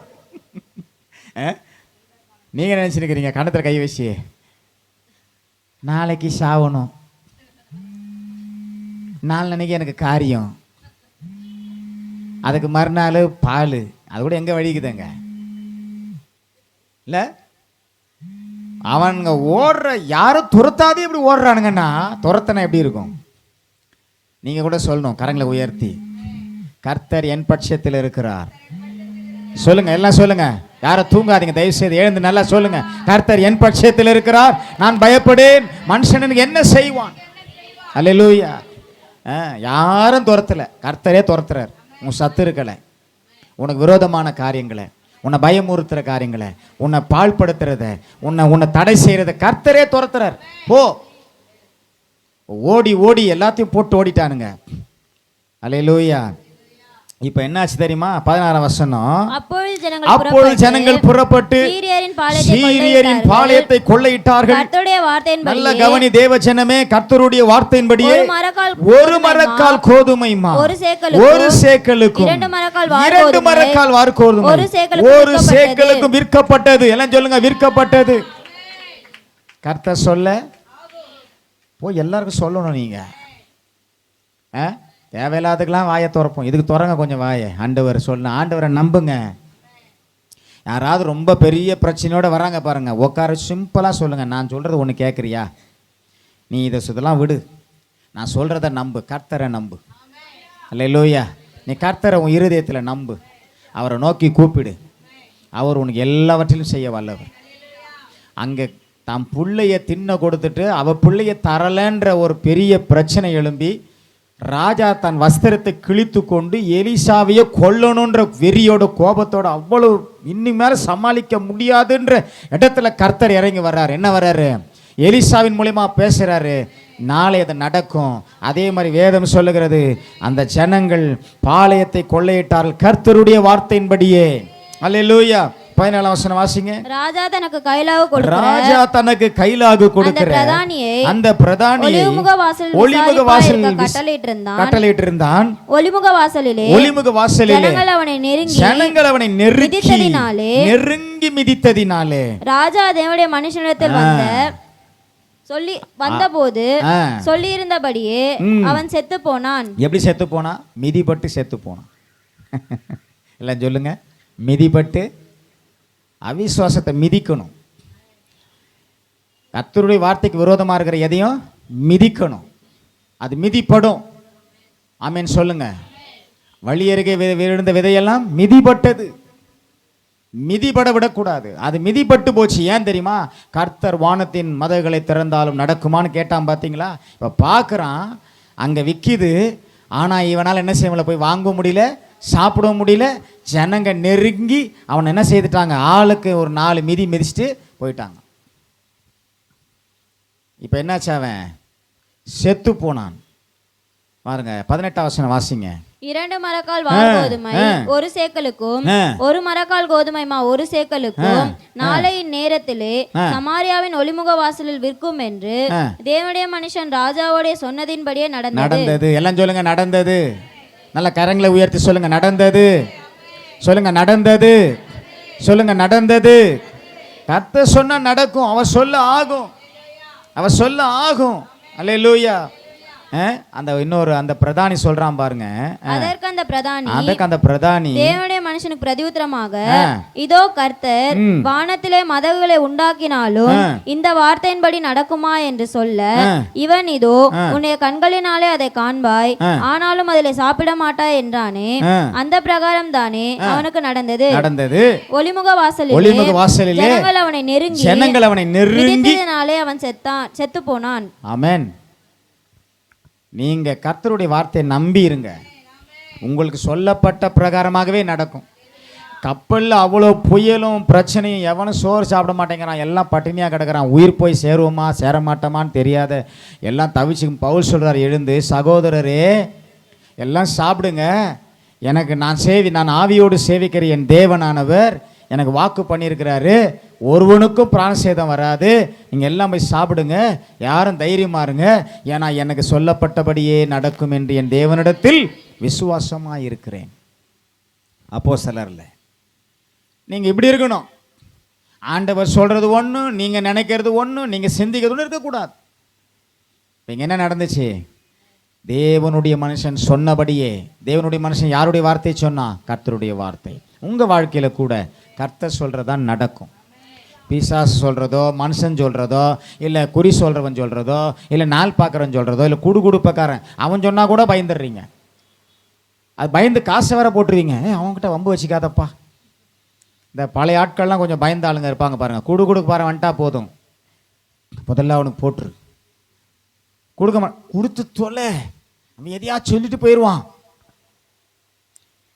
நீங்க நினைச்சிருக்கிறீங்க கணத்துல கை வச்சு நாளைக்கு சாவணும், நாளைக்கு எனக்கு காரியம், அதுக்கு மறுநாள் பால், அது கூட எங்க வழிக்குதுங்க இல்ல? அவனுங்க ஓடுற யாரும் துரத்தாதே இப்படி ஓடுறானுங்கன்னா துரத்தனை எப்படி இருக்கும்? நீங்க கூட சொல்லணும் கரங்களை உயர்த்தி, கர்த்தர் என் பட்சத்தில் இருக்கிறார். சொல்லுங்க, எல்லாம் சொல்லுங்க. யாரும் தூங்காதீங்க, தயவு செய்து எழுந்து நல்லா சொல்லுங்க. கர்த்தர் என் பட்சத்தில் இருக்கிறார், நான் பயப்படேன். மனுஷனுக்கு என்ன செய்வான்? அல்லேலூயா. யாரும் துரத்தல, கர்த்தரே துரத்துறார். உன் சத்துருக்களை, உனக்கு விரோதமான காரியங்களை, உன்னை பயமுறுத்துற காரியங்களை, உன்னை பாழ்படுத்துறத, உன்னை தடை செய்யறத கர்த்தரே துரத்துறார். போ, ஓடி ஓடி எல்லாத்தையும் போட்டு ஓடிட்டானுங்க. அல்லேலூயா. இப்ப என்னாச்சு தெரியுமா? 16 வசனம். அப்பொழுது ஜனங்கள் புறப்பட்டு சீரியரின் பாளையத்தை கொள்ளையிட்டார்கள். நல்ல கவனி தேவ ஜனமே, கர்த்தருடைய வார்த்தையின்படியே ஒரு மரக்கால் கோதுமை மா ஒரு சேக்கலுக்கும் 2 மரக்கால் வார்கோதுமை ஒரு சேக்கலுக்கும் விற்கப்பட்டது. எல்லாம் சொல்லுங்க, விற்கப்பட்டது. கர்த்தர் சொல்ல போய் எல்லாருக்கும் சொல்லணும். நீங்க தேவையில்லாததுக்கெல்லாம் வாயை திறப்போம், இதுக்கு திறங்க கொஞ்சம் வாயை. ஆண்டவர் சொல்ல, ஆண்டவரை நம்புங்க. யாராவது ரொம்ப பெரிய பிரச்சனையோட வராங்க பாருங்க, உட்கார சிம்பிளாக சொல்லுங்க, நான் சொல்றது ஒன்று கேட்குறியா? நீ இதை இதெல்லாம் விடு, நான் சொல்றத நம்பு, கர்த்தரை நம்பு. அல்லேலூயா. நீ கர்த்தரை உன் இருதயத்தில் நம்பு, அவரை நோக்கி கூப்பிடு, அவர் உனக்கு எல்லாவற்றிலும் செய்ய வல்லவர். அங்கே தான் பிள்ளைய தின்ன கொடுத்துட்டு அவ பிள்ளைய தரலன்ற ஒரு பெரிய பிரச்சனை எழும்பி ராஜா தன் வஸ்திரத்தை கிழித்து கொண்டு எலிசாவையே கொல்லணுன்ற வெறியோட கோபத்தோட அவ்வளவு இன்னும் மேலே சமாளிக்க முடியாதுன்ற இடத்துல கர்த்தர் இறங்கி வர்றாரு. என்ன வர்றாரு? எலிசாவின் மூலமா பேசுறாரு. நாளை அது நடக்கும். அதே மாதிரி வேதம் சொல்லுகிறது, அந்த ஜனங்கள் பாளையத்தை கொள்ளையிட்டார்கள் கர்த்தருடைய வார்த்தையின்படியே. அல்லேலூயா. 14 வசனம் வாசிங்க. ராஜா தனக்கு கைலாகு கொடுக்கிற அந்த பிரதானியை ஒளிமுக வாசலில் கட்டளையிட்டு இருந்தான். ஒளிமுக வாசலிலே ஜனங்கள் அவனை நெருங்கி மிதித்ததினாலே ராஜா தேவனுடைய மனுஷனிடத்தில் வந்தபோது சொல்லி இருந்தபடியே அவன் செத்து போனான். எப்படி செத்து போனான்? மிதிப்பட்டு செத்து போனான். எல்லாம் சொல்லுங்க, மிதிப்பட்டு. அவிசுவாசத்தை மிதிக்கணும். கர்த்தருடைய வார்த்தைக்கு விரோதமாக இருக்கிற எதையும் மிதிக்கணும், அது மிதிப்படும். ஆமென் சொல்லுங்க. வழி அருகே விழுந்த விதையெல்லாம் மிதிப்பட்டது. மிதிபட விடக்கூடாது, அது மிதிப்பட்டு போச்சு. ஏன் தெரியுமா? கர்த்தர் வானத்தின் மதகுகளை திறந்தாலும் நடக்குமான்னு கேட்டான். பார்த்தீங்களா? இப்போ பார்க்குறான், அங்கே விற்கிது. ஆனால் இவனால் என்ன செய்யல, போய் வாங்க முடியல, சாப்பிட முடியல. ஜனங்க நெருங்கி அவனை என்ன செய்துட்டாங்க, ஆளுக்கு ஒரு 4 மிதி மிதிச்சுட்டு போயிட்டாங்க. இப்போ என்னாச்சு? அவன் செத்து போனான். பாருங்க 18 வசனம் வாசிங்க. 2 மரக்கால் வார்கோதுமை ஒரு சேக்கலுக்கும் 1 மரக்கால் கோதுமைமா ஒரு சேக்கலுக்கும் நாளையின் நேரத்திலே சமாரியாவின் ஒளிமுக வாசலில் விற்கும் என்று தேவனுடைய மனுஷன் ராஜாவோட சொன்னதின்படியே நடந்தது. எல்லாம் சொல்லுங்க, நடந்தது. நல்ல கரங்களை உயர்த்தி சொல்லுங்க, நடந்தது. சொல்லுங்க, நடந்தது. சொல்லுங்க, நடந்தது. கர்த்தர் சொன்னா நடக்கும், அவ சொல்ல ஆகும், அவ சொல்ல ஆகும். அல்லேலூயா. அந்த இன்னொரு அந்த பிரதானி சொல்றான் பாருங்க. அதற்கு அந்த பிரதானி தேவனுடைய மனுஷனுக்கு பிரதியுத்தரமாக, இதோ கர்த்தர் வானத்திலே மதகுகளை உண்டாக்கினாலும் இந்த வார்த்தையின்படி நடக்குமா என்று சொல்ல, இவன் இதோ உன்னுடைய கண்களினாலே அதை காண்பாய், ஆனாலும் அதிலே சாப்பிட மாட்டாய் என்றானே. அந்த பிரகாரம் தானே அவனுக்கு நடந்தது. ஒளிமுக வாசலிலே ஜனங்கள் அவனை நெருங்கி அவன் செத்து போனான். ஆமென். நீங்கள் கர்த்தருடைய வார்த்தையை நம்பி இருங்க, உங்களுக்கு சொல்லப்பட்ட பிரகாரமாகவே நடக்கும். கப்பலில் அவ்வளோ புயலும் பிரச்சனையும், எவனும் சோறு சாப்பிட மாட்டேங்கிறான், எல்லாம் பட்டினியாக கிடக்கிறான். உயிர் போய் சேருவோமா சேர மாட்டோமான்னு தெரியாத எல்லாம் தவிச்சு பவுல் சொல்கிறார், எழுந்து சகோதரரே எல்லாம் சாப்பிடுங்க, எனக்கு நான் ஆவியோடு சேவிக்கிற என் தேவனானவர் எனக்கு வாக்கு பண்ணியிருக்கிறாரு, ஒருவனுக்கும் பிராண சேதம் வராது, நீங்கள் எல்லாம் போய் சாப்பிடுங்க, யாரும் தைரியமா இருங்க, ஏன்னா எனக்கு சொல்லப்பட்டபடியே நடக்கும் என்று என் தேவனிடத்தில் விசுவாசமாக இருக்கிறேன். அப்போஸ்தலர்ல நீங்கள் இப்படி இருக்கணும். ஆண்டவர் சொல்கிறது ஒன்று, நீங்கள் நினைக்கிறது ஒன்று, நீங்கள் சிந்திக்கிறது ஒன்று இருக்கக்கூடாது. இங்கே என்ன நடந்துச்சு? தேவனுடைய மனுஷன் சொன்னபடியே, தேவனுடைய மனுஷன் யாருடைய வார்த்தையை சொன்னா? கர்த்தருடைய வார்த்தை. உங்கள் வாழ்க்கையில் கூட கர்த்தர் சொல்கிறதான் நடக்கும். பிசாசு சொல்கிறதோ, மனுஷன் சொல்கிறதோ, இல்லை குறி சொல்கிறவன் சொல்கிறதோ, இல்லை நாள் பார்க்குறவன் சொல்கிறதோ, இல்லை குடுகுடுப்பக்காரன் அவன் சொன்னால் கூட பயந்துடுறீங்க. அது பயந்து காசை வேற போட்டுருவீங்க. அவங்ககிட்ட வம்பு வச்சுக்காதப்பா. இந்த பழைய ஆட்கள்லாம் கொஞ்சம் பயந்த ஆளுங்க இருப்பாங்க பாருங்கள். குடுக்கு பாரு வந்துட்டா போதும், முதல்ல அவனுக்கு போட்டுரு, கொடுத்து தொலை, அவன் எதையா சொல்லிட்டு போயிடுவான்.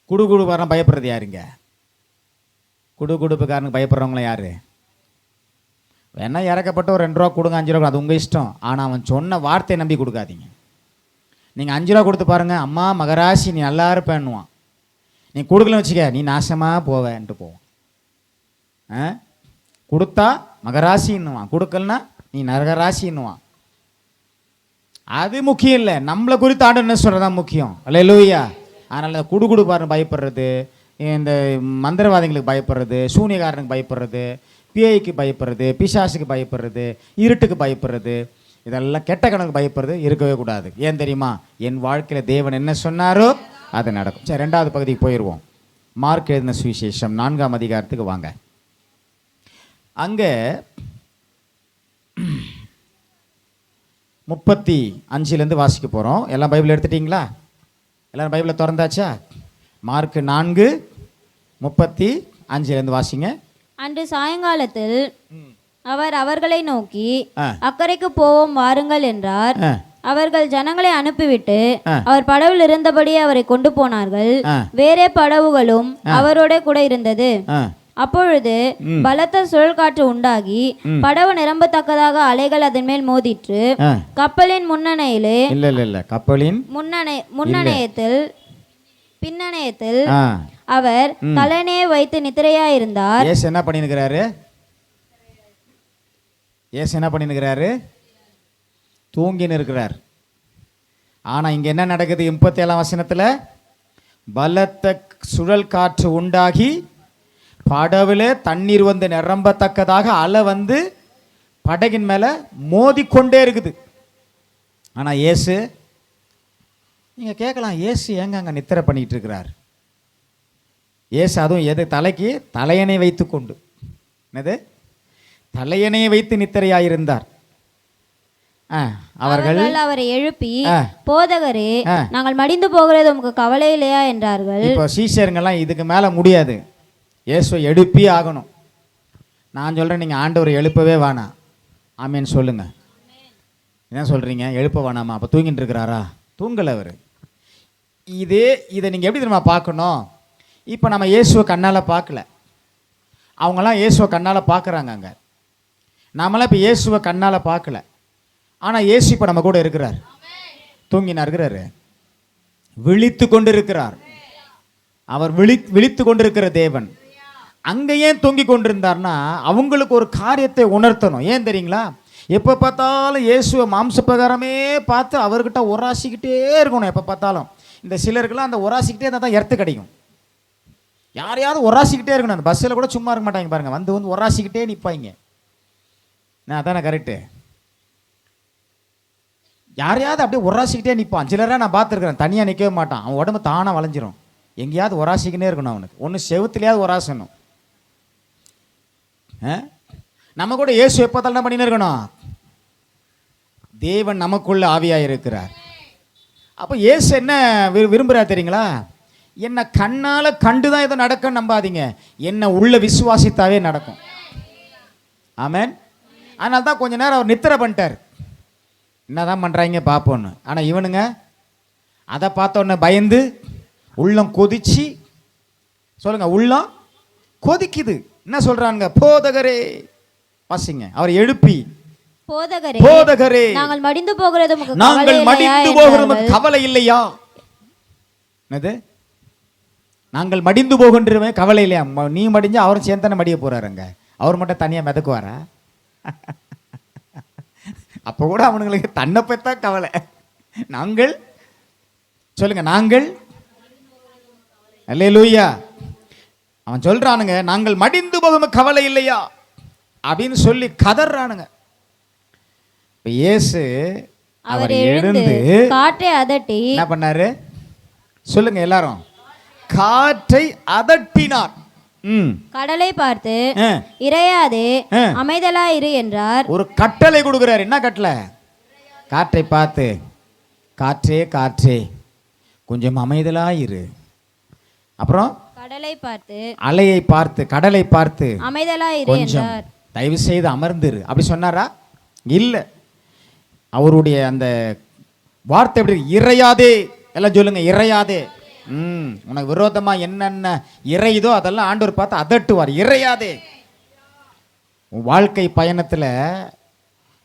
குடுகுடுப்பாரன் பயப்படுறது யாருங்க? குடுகுடுப்புக்காரனுக்கு பயப்படுறவங்கள யாரு? வேணா இறக்கப்பட்ட ஒரு 2 ரூபா கொடுங்க, 5 ரூபா, அது உங்கள் இஷ்டம். ஆனால் அவன் சொன்ன வார்த்தையை நம்பி கொடுக்காதீங்க. நீங்கள் 5 ரூபா கொடுத்து பாருங்க, அம்மா மகராசி நீ நல்லா இருப்பேன்னுவான். நீ கொடுக்கலன்னு வச்சுக்க, நீ நாசமாக போவேன்ட்டு போவான். கொடுத்தா மகராசின்னுவான், கொடுக்கலன்னா நீ நரகராசின்னுவான். அது முக்கியம் இல்லை, நம்மளை குறித்து ஆண்டு என்ன சொல்கிறதான் முக்கியம். அல்லேலூயா. அதனால் குடுபாருன்னு பயப்படுறது, இந்த மந்திரவாதிகளுக்கு பயப்படுறது, சூனியக்காரனுக்கு பயப்படுறது, பேய்க்கு பயப்படுறது, பிசாசுக்கு பயப்படுறது, இருட்டுக்கு பயப்படுறது, இதெல்லாம் கெட்ட கணக்கு பயப்படுறது இருக்கவே கூடாது. ஏன் தெரியுமா? என் வாழ்க்கையில் தேவன் என்ன சொன்னாரோ அது நடக்கும். சரி, 2வது பகுதிக்கு போயிடுவோம். மார்க் எழுதின சுவிசேஷம் 4ஆம் அதிகாரத்துக்கு வாங்க. அங்கே 35 வாசிக்க போகிறோம். எல்லாம் பைபிள் எடுத்துட்டிங்களா? எல்லாரும் பைபிளை திறந்தாச்சா? மார்க் 4:35 வாசிங்க. அன்று சாயங்காலத்தில் அவர் அவர்களை நோக்கி, அக்கறைக்கு போவோம் வாருங்கள் என்றார். அவர்கள் ஜனங்களை அனுப்பிவிட்டு அவர் படவில் இருந்தபடியே அவரை கொண்டு போனார்கள். வேறே படவுகளும் அவரோட கூட இருந்தது. அப்பொழுது பலத்த சுழல் காற்று உண்டாகி படவு நிரம்பத்தக்கதாக அலைகள் அதன் மேல் மோதிற்று. கப்பலின் முன்னணையிலே கப்பலின் முன்னணையத்தில் பின்னணையத்தில் அவர் தலைனையை வைத்து நித்திரையாயிருந்தார். இயேசு என்ன பண்ணிருக்கிறாரு? தூங்கின்னு இருக்கிறார். ஆனா இங்க என்ன நடக்குது? 37ஆம் வசனத்துல பலத்த சுழல் காற்று உண்டாகி படவுல தண்ணீர் வந்து நிரம்பத்தக்கதாக அலை வந்து படகின் மேல மோதிக்கொண்டே இருக்குது. ஆனா இயேசு, நீங்க கேட்கலாம், இயேசு ஏங்க அங்க நித்திரை பண்ணிட்டு இருக்கிறார்? இயேசு அதுவும் எது? தலைக்கு தலையணை வைத்து கொண்டு, என்னது தலையணையை வைத்து நித்திரையாயிருந்தார். அவர்கள் அவரை எழுப்பி, போதகரே, நாங்கள் மடிந்து போகிறது உமக்கு கவலை இல்லையா என்றார்கள். இப்போ சீஷருங்கெல்லாம் இதுக்கு மேல முடியாது, இயேசுவை எழுப்பி ஆகணும். நான் சொல்றேன், நீங்க ஆண்டவரை எழுப்பவே வேணாம். ஆமேன்னு சொல்லுங்க. என்ன சொல்றீங்க? எழுப்ப வேணாமா? அப்ப தூங்கிட்டு இருக்கிறாரா? தூங்கல அவர். இதை நீங்க எப்படி தெரியுமா பார்க்கணும்? இப்போ நம்ம இயேசுவை கண்ணால் பார்க்கல, அவங்களாம் இயேசுவை கண்ணால் பார்க்குறாங்க. அங்கே நாமெல்லாம் இப்போ இயேசுவை கண்ணால் பார்க்கல. ஆனால் இயேசு இப்போ நம்ம கூட இருக்கிறார். தூங்கினா இருக்கிறாரு, விழித்து கொண்டு இருக்கிறார். அவர் விழித்து கொண்டிருக்கிற தேவன். அங்கே ஏன் தூங்கி கொண்டிருந்தார்னா, அவங்களுக்கு ஒரு காரியத்தை உணர்த்தணும். ஏன் தெரியுங்களா? எப்போ பார்த்தாலும் இயேசுவை மாம்ச பிரகாரமே பார்த்து அவர்கிட்ட ஒராசிக்கிட்டே இருக்கணும். எப்போ பார்த்தாலும் இந்த சிலருக்கெல்லாம் அந்த ஒராசிக்கிட்டே இருந்தால் தான் எர்த்து கிடைக்கும். யாரையாவது ஒராசிக்கிட்டே இருக்கணும். அந்த பஸ்ஸில் கூட சும்மா இருக்க மாட்டாங்க பாருங்க, வந்து ஒராசிக்கிட்டே நிற்பாங்க. அதானே கரெக்டு? யாரையாவது அப்படியே ஒராசிக்கிட்டே நிற்பான். சிலராக நான் பார்த்துருக்குறேன், தனியாக நிற்கவே மாட்டான். அவன் உடம்பு தானாக வளைஞ்சிரும். எங்கேயாவது ஒராசிக்கினே இருக்கணும் அவனுக்கு. ஒன்று செவுத்துலையாவது ஒராசணும். நம்ம கூட இயேசு எப்போ என்ன பண்ணின்னு இருக்கணும்? தேவன் நமக்குள்ள ஆவியாக இருக்கிறார். அப்போ இயேசு என்ன விரும்புகிறார் தெரியுங்களா? என்னை கண்ணால் கண்டுதான் ஏதோ நடக்க நம்பாதீங்க, என்னை உள்ள விசுவாசித்தாவே நடக்கும். ஆமென். அதனால தான் கொஞ்ச நேரம் அவர் நித்திரை பண்ணிட்டார். என்னதான் பண்ணுறாங்க பார்ப்போன்னு. ஆனால் இவனுங்க அதை பார்த்தோன்னே பயந்து உள்ளம் கொதிச்சு, சொல்லுங்க, உள்ளம் கொதிக்குது. என்ன சொல்றாங்க? போதகரே, வாசிங்க. அவர் எழுப்பி, போதகரே, நாங்கள் மடிந்து போகிறது கவலை இல்லையா? என்னது? நாங்கள் மடிந்து போகின்றவன் கவலை இல்லையா? நீ மடிஞ்சா அவரும் சேர்ந்தானே மடிய போறாருங்க. அவர் மட்டும் தனியாக மிதக்குவாரா? அப்போ கூட அவனுங்களுக்கு தன்னை பற்றா கவலை. நாங்கள் சொல்லுங்க, நாங்கள் அல்லேலூயா. அவன் சொல்றானுங்க, நாங்கள் மடிந்து போகும் கவலை இல்லையா அப்படின்னு சொல்லி கதறானுங்க. இப்ப இயேசு அவர் எழுந்து காற்றை அதட்டி என்ன பண்ணாரு சொல்லுங்க எல்லாரும்? காற்றை அதட்டினார். கடலை பார்த்து இறையாதே அமைதலாயிரு என்றார். ஒரு கட்டளை கொடுக்கிறார். என்ன கட்டளை? காற்றை பார்த்து, காற்றே காற்றே கொஞ்சம் அமைதலாயிரு. அப்புறம் கடலை பார்த்து, அலையை பார்த்து, கடலை பார்த்து அமைதலாயிரு என்றார். தயவு செய்து அமர்ந்துரு அப்படி சொன்னாரா? இல்ல. அவருடைய அந்த வார்த்தை எப்படி? இறையாதே. எல்லாம் சொல்லுங்க, இறையாதே. உனக்கு விரோதமா என்னென்ன இறையுதோ அதெல்லாம் ஆண்டவர் பார்த்து அதட்டுவார். இறையாதே. உன் வாழ்க்கை பயணத்துல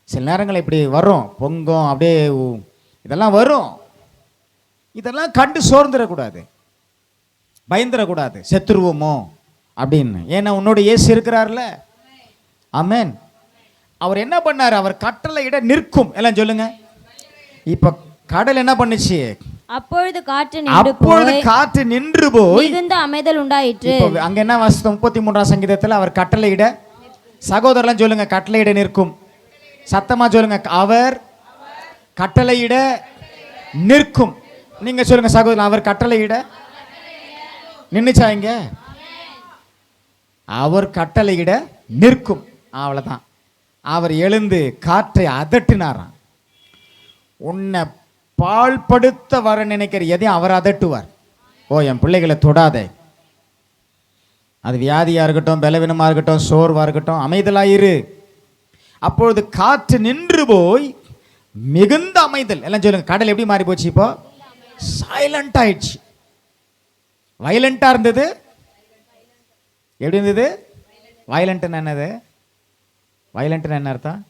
சில நேரங்கள் இப்படி வரும், பொங்கும், அப்படியே இதெல்லாம் வரும். இதெல்லாம் கண்டு சோர்ந்துடக்கூடாது, பயந்துடக்கூடாது, செத்துருவோமோ அப்படின்னு. ஏன்னா உன்னோட இயேசு இருக்கிறார்ல. ஆமென். அவர் என்ன பண்ணார்? அவர் கட்டளையிட நிற்கும். எல்லாம் சொல்லுங்க. இப்ப கடல் என்ன பண்ணுச்சு? அப்பொழுது காற்று நின்று போய் மிகுந்த அமைதல் உண்டாயிற்று. அங்க என்ன வாசித்தோம்? 33ஆம் சங்கீதத்தில் அவர் கட்டளையிட, சகோதரலாம் சொல்லுங்க, கட்டளையிட நிற்கும். சத்தமா சொல்லுங்க, அவர் கட்டளையிட நிற்கும். நீங்க சொல்லுங்க சகோதரன், அவர் கட்டளையிட நின்னுச்சா? இங்க அவர் கட்டளையிட நிற்கும். அவ்வளவுதான். அவர் எழுந்து காற்றை அதட்டினாராம். உன்னை பாழ்படுத்த வர நினைக்கிற எதையும் அவர் அதட்டுவார். ஓ, என் பிள்ளைகளை தொடாதே. அது வியாதியா இருக்கட்டும், பலவீனமா இருக்கட்டும், சோர்வா இருக்கட்டும், அமைதலாயிரு. அப்பொழுது காற்று நின்று போய் மிகுந்த அமைதல். எல்லாம் சொல்லுங்க. கடல் எப்படி மாறி போச்சு? இப்போ சைலண்ட் ஆயிடுச்சு. வயலண்டா இருந்தது. எப்படி இருந்தது? வயலண்ட் என்னது? வயலண்ட் என்ன அர்த்தம்?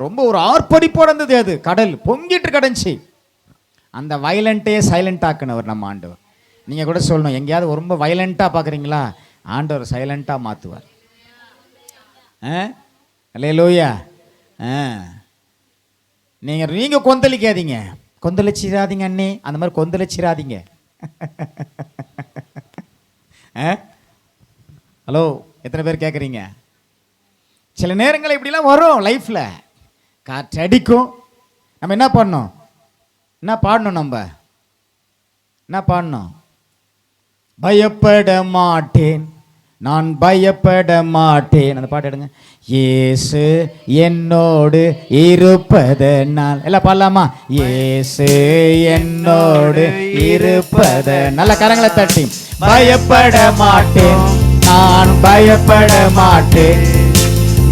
ரொம்ப ஒரு ஆர்ப்பரிப்போட இருந்தது. அது கடல் பொங்கிட்டு கடந்துச்சு. அந்த வயலண்ட்டே சைலண்ட் ஆக்குனவர் நம்ம ஆண்டவர். நீங்க கூட சொல்லணும், எங்கேயாவது ரொம்ப வயலண்டா பாக்குறீங்களா? ஆண்டவர் சைலண்டா மாத்துவார். அல்லேலூயா. நீங்க கொந்தளிக்காதீங்க, கொந்தளிச்சிடாதீங்க அண்ணே, அந்த மாதிரி கொந்தளிச்சிடாதீங்க. ஹலோ, எத்தனை பேர் கேட்குறீங்க? சில நேரங்கள் இப்படிலாம் வரும் லைஃப்ல. காற்று அடிக்கும். நம்ம என்ன பண்ணணும்? என்ன பாடணும்? நம்ம என்ன பாடணும்? பயப்பட மாட்டேன், நான் பயப்பட மாட்டேன். அந்த பாட்டு எடுங்க. இயேசு என்னோடு இருப்பதனால். எல்லாம் பாடலாமா? இயேசு என்னோடு இருப்பத. நல்ல கரங்களை தட்டி. பயப்பட மாட்டேன், நான் பயப்பட மாட்டேன்,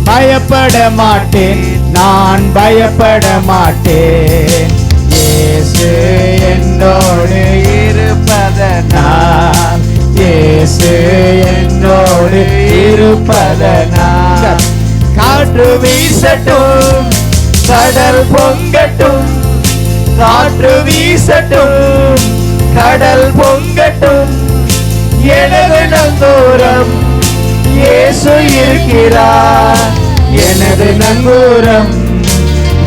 பயப்பட மாட்டேன், நான் பயப்பட மாட்டேன். இயேசு என்னோடு இருப்பதனால், இயேசு என்னோடு இருப்பதனால். காற்று வீசட்டும், கடல் பொங்கட்டும், காற்று வீசட்டும், கடல் பொங்கட்டும், எனது நங்கூரம் இயேசு இருக்கிறார், எனது நங்கூரம்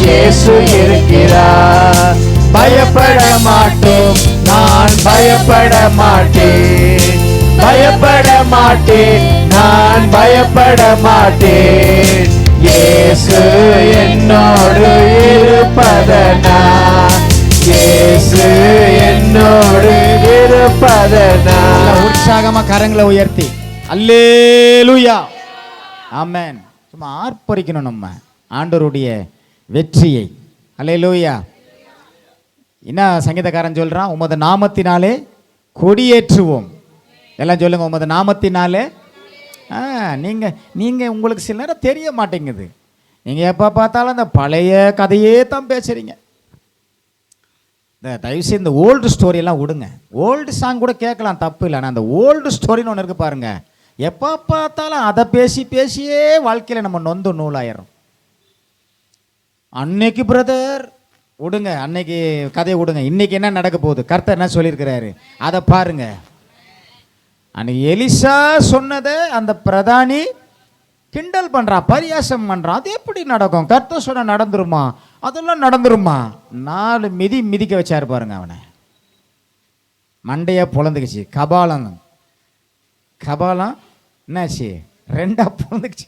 இயேசு இருக்கிறார். பயப்பட மாட்டோம், நான் பயப்பட மாட்டேன், பயப்பட மாட்டேன், நான் பயப்பட மாட்டேன். இயேசு என்னோடு இருப்பதனால், இயேசு என்னோடு இருப்பதனால். உற்சாகமா கரங்களை உயர்த்தி அல்லேலூயா, ஆமென். சும்மா ஆர்ப்பரிக்கணும் நம்ம ஆண்டவருடைய வெற்றியை. அல்லேலூயா. என்ன சங்கீதக்காரன் சொல்றான்? உமது நாமத்தினாலே கொடியேற்றுவோம். எல்லாம் சொல்லுங்க, உமது நாமத்தினாலே. நீங்க நீங்க உங்களுக்கு சில நேரம் தெரிய மாட்டேங்குது. நீங்க எப்ப பார்த்தாலும் அந்த பழைய கதையே தான் பேசுறீங்க. தயவுசெய்து இந்த ஓல்டு ஸ்டோரியெல்லாம் விடுங்க. ஓல்டு சாங் கூட கேட்கலாம், தப்பு இல்லை. ஆனால் அந்த ஓல்டு ஸ்டோரின்னு ஒன்று இருக்கு பாருங்க. எப்போ பார்த்தாலும் அதை பேசி பேசியே வாழ்க்கையில் நம்ம நொந்து நூலாயிரும். அன்னைக்கு பிரதர் விடுங்க, அன்னைக்கு கதையை விடுங்க. இன்னைக்கு என்ன நடக்க போகுது, கர்த்தர் என்ன சொல்லியிருக்கிறாரு அதை பாருங்க. அன்னைக்கு எலிசா சொன்னதை அந்த பிரதானி கிண்டல் பண்றான், பரியாசம் பண்றான். அது எப்படி நடக்கும்? கர்த்தர் சொன்ன நடந்துருமா? அதெல்லாம் நடந்துருமா? 4 மிதி மிதிக்க வச்சாரு பாருங்க. அவனை மண்டைய பொழந்துக்குச்சு. கபாலம் என்னாச்சு? 2 பொழந்துக்குச்சு.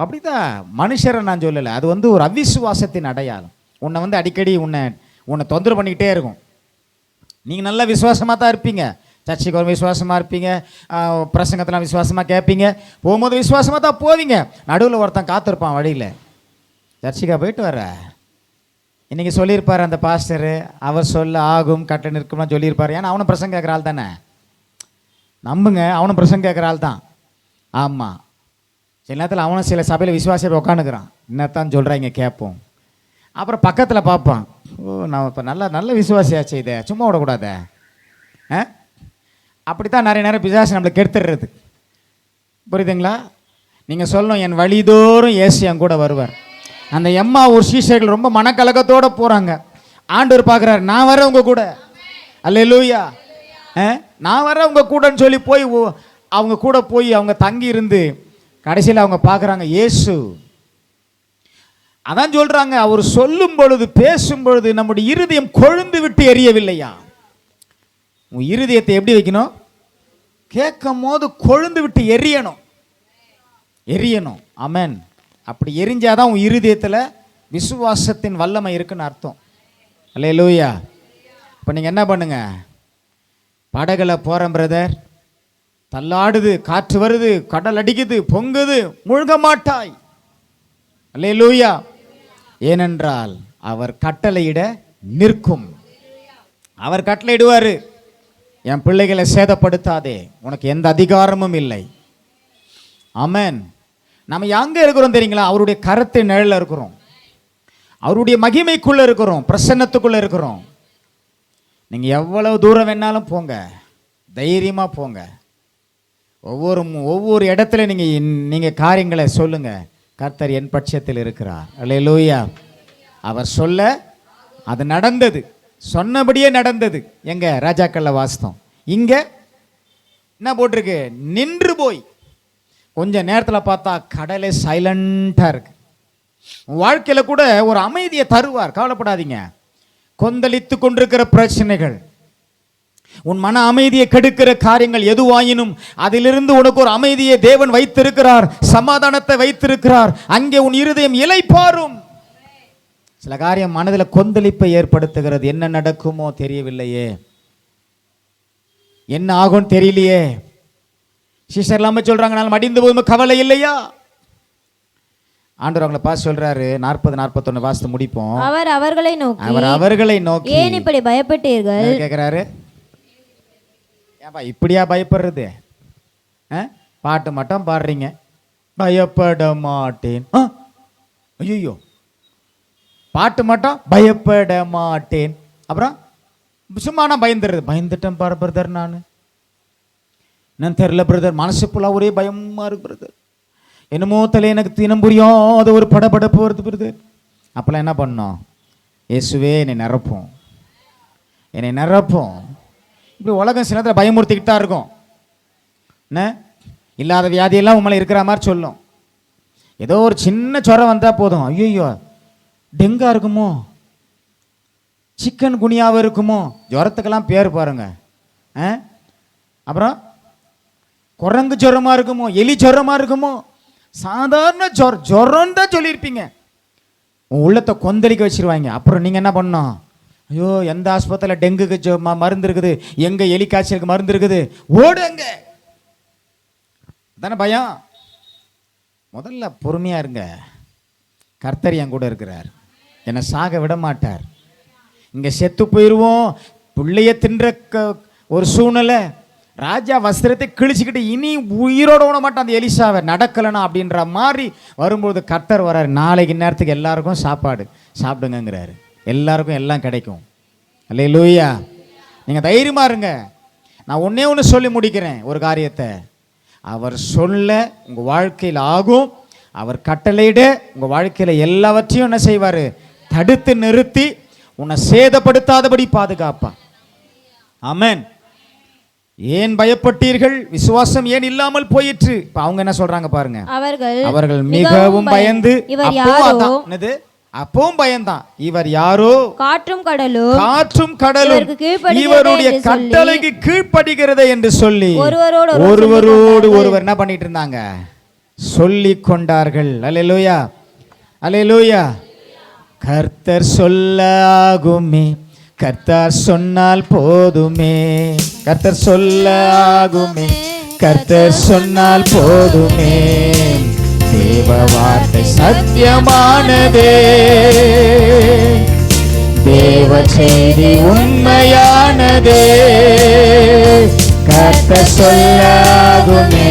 அப்படிதான் மனுஷரை நான் சொல்லலை, அது ஒரு அவிசுவாசத்தின் அடையாளம். உன்னை அடிக்கடி உன்னை தொந்தரவு பண்ணிக்கிட்டே இருக்கும். நீங்கள் நல்லா விசுவாசமாக தான் இருப்பீங்க, சர்ச்சைக்கு ஒரு விசுவாசமாக இருப்பீங்க, பிரசங்கத்தெல்லாம் விசுவாசமாக கேட்பீங்க, போகும்போது விசுவாசமாக தான் போவீங்க. நடுவில் ஒருத்தன் காத்திருப்பான் வழியில், சர்ச்சைக்காக போயிட்டு வர. இன்றைக்கி சொல்லியிருப்பார் அந்த பாஸ்டரு, அவர் சொல்ல ஆகும் கட்ட நிற்கும்லாம் சொல்லியிருப்பார். ஏன்னா அவனும் பிரசங்க கேட்குற ஆள் தானே, நம்புங்க, அவனும் பிரசங்க கேட்குற ஆள் தான். ஆமாம், சில நேரத்தில் அவனும் சில சபையில் விசுவாசியை உட்காந்துக்கிறான், என்னத்தான் சொல்கிறாங்க கேட்போம். அப்புறம் பக்கத்தில் பார்ப்பான், ஓ நான் இப்போ நல்ல விசுவாசியாச்சு, இதை சும்மா விடக்கூடாத. அப்படித்தான் நிறைய நேரம் பிசாசு நம்மளுக்கு கெடுத்துடுறது. புரியுதுங்களா? நீங்கள் சொல்லணும், என் வழிதோறும் இயேசு என் கூட வருவார். அந்த எம்மா ஒரு சீஷர்கள் ரொம்ப மனக்கலக்கத்தோடு போகிறாங்க. ஆண்டவர் பார்க்குறாரு, நான் வரேன் உங்கள் கூட. அல்லேலூயா, நான் வரேன் உங்கள் கூடன்னு சொல்லி போய் அவங்க கூட போய் அவங்க தங்கி இருந்து கடைசியில் அவங்க பார்க்குறாங்க இயேசு. அதான் சொல்கிறாங்க, அவர் சொல்லும் பொழுது பேசும் பொழுது நம்முடைய இருதயம் கொழுந்து விட்டு எரியவில்லையா? உன் இருதயத்தை எப்படி வைக்கணும்? கேட்கும் போது கொழுந்து விட்டு எரியணும். ஆமென். அப்படி எரிஞ்சாதான் உன் இருதயத்தில் விசுவாசத்தின் வல்லமை இருக்குன்னு அர்த்தம். அல்லேலூயா. இப்போ நீங்கள் என்ன பண்ணுங்க, படகுல போகிறேன் பிரதர், தள்ளாடுது, காற்று வருது, கடல் அடிக்குது, பொங்குது, முழுக மாட்டாய். அல்லேலூயா. ஏனென்றால் அவர் கட்டளையிட நிற்கும். அவர் கட்டளையிடுவார், என் பிள்ளைகளை சேதப்படுத்தாதே, உனக்கு எந்த அதிகாரமும் இல்லை. ஆமென். நம்ம எங்கே இருக்கிறோம் தெரியுங்களா? அவருடைய கரத்தை நிழலில் இருக்கிறோம், அவருடைய மகிமைக்குள்ளே இருக்கிறோம், பிரசன்னத்துக்குள்ளே இருக்கிறோம். நீங்கள் எவ்வளவு தூரம் வேணாலும் போங்க, தைரியமாக போங்க. ஒவ்வொரு இடத்துல நீங்கள் காரியங்களை சொல்லுங்கள், கர்த்தர் என் பட்சத்தில் இருக்கிறார். அல்லேலூயா. அவர் சொல்ல அது நடந்தது, சொன்னபடியே நடந்தது. எங்க ராஜாக்கள்ல வாஸ்தம். இங்க என்ன போட்டிருக்கு? நின்று போய் கொஞ்ச நேரத்தில் பார்த்தா கடலே சைலண்டா இருக்கு. வாழ்க்கையில கூட ஒரு அமைதியை தருவார், கவலைப்படாதீங்க. கொந்தளித்து கொண்டிருக்கிற பிரச்சனைகள், உன் மன அமைதியை கெடுக்கிற காரியங்கள் எதுவாயினும் அதிலிருந்து உனக்கு ஒரு அமைதியை தேவன் வைத்திருக்கிறார், சமாதானத்தை வைத்திருக்கிறார். அங்கே உன் இருதயம் இளைப்பாறும். சில காரியம் மனதில் கொந்தளிப்பை ஏற்படுத்துகிறது. என்ன நடக்குமோ தெரியவில்லையே, என்ன ஆகும் தெரியலையே. சிஸ்டர் எல்லாமே சொல்றாங்க, நான் மடிந்து போதும் கவலை இல்லையா? ஆண்டவர் அவங்களை பார்த்து சொல்றாரு, 40-41 வாசித்து முடிப்போம். அவர் அவர்களை நோக்கி ஏன் இப்படி பயப்பட்டீர்கள் கேட்கிறாரு. ஏன்பா இப்படியா பயப்படுறது? பாட்டு மட்டும் பாடுறீங்க, பயப்பட மாட்டேன். ஐயோ, பாட்டு மட்டும் பயப்பட மாட்டேன், அப்புறம் சும்மா நான் பயந்துட்டேன் பாரு பிரதர், நான் தெரியல பிரதர், மனசு ஃபுல்லாக ஒரே பயமா இருக்கு பிரதர், என்னமோ தலை எனக்கு தினம் புரியாத ஒரு படபடப்பு வருது பிரதர். அப்பெல்லாம் என்ன பண்ணோம்? இயேசுவே என்னை நிரப்போம். இப்படி உலகம் சில நேரத்தில் பயமுறுத்திக்கிட்டு தான் இருக்கும். என்ன இல்லாத வியாதியெல்லாம் உங்களை இருக்கிற மாதிரி சொல்லும். ஏதோ ஒரு சின்ன ஜுரம் வந்தால் போதும், ஐயோ டெங்கா இருக்குமோ, சிக்கன் குனியாவும் இருக்குமோ, ஜுரத்துக்கெல்லாம் பேர் பாருங்க. அப்புறம் குரங்கு ஜுரமா இருக்குமோ, எலி ஜுரமா இருக்குமோ, சாதாரண ஜுரம் தான் சொல்லியிருப்பீங்க. உன் உள்ளத்தை கொந்தளிக்க வச்சிருவாங்க. அப்புறம் நீங்கள் என்ன பண்ணணும்? ஐயோ எந்த ஆஸ்பத்திரியில் டெங்குக்கு மருந்து இருக்குது, எங்கே எலி காய்ச்சலுக்கு மருந்து இருக்குது, ஓடுங்க. தானே பயம். முதல்ல பொறுமையாக இருங்க. கர்த்தர் என் கூட இருக்கிறார், என்னை சாக விட மாட்டார். இங்கே செத்து போயிடுவோம், பிள்ளைய தின்ற ஒரு சூழ்நிலை, ராஜா வஸ்திரத்தை கிழிச்சுக்கிட்டு இனி உயிரோட விட மாட்டான் அந்த எலிசாவை, நடக்கலனா அப்படின்ற மாதிரி வரும்போது கர்த்தர் வர்றாரு. நாளைக்கு நேரத்துக்கு எல்லாருக்கும் சாப்பாடு சாப்பிடுங்கிறாரு, எல்லாருக்கும் எல்லாம் கிடைக்கும். அல்லேலூயா. நீங்கள் தைரியமா இருங்க. நான் ஒன்று சொல்லி முடிக்கிறேன் ஒரு காரியத்தை. அவர் சொல்ல உங்கள் வாழ்க்கையில் ஆகும், அவர் கட்டளையிட உங்கள் வாழ்க்கையில் எல்லாவற்றையும் என்ன செய்வார்? தடுத்து நிறுத்தி உன்னை சேதப்படுத்தாதபடி பாதுகாப்பான். ஆமென். ஏன் பயப்பட்டீர்கள்? விசுவாசம் ஏன் இல்லாமல் போயிற்று? இப்ப அவங்க என்ன சொல்றாங்க பாருங்க. அவர்கள் மிகவும் பயந்து, அப்பவும் பயந்தான். இவர் யாரோ, காற்றும் கடலும் இவருடைய கட்டளைக்கு கீழ்ப்படுகிறதே என்று சொல்லி ஒருவரோடு ஒருவர் என்ன பண்ணிட்டு இருந்தாங்க? சொல்லிக் கொண்டார்கள். அல்லேலூயா, அல்லேலூயா. கர்த்தர் சொல்ல ஆகுமே, கர்த்தர் சொன்னால் போதுமே, கர்த்தர் சொல்ல ஆகுமே, கர்த்தர் சொன்னால் போதுமே. தேவ வார்த்தை சத்தியமானதே, தேவ செய்தி உண்மையானதே. கர்த்தர் சொல்ல ஆகுமே,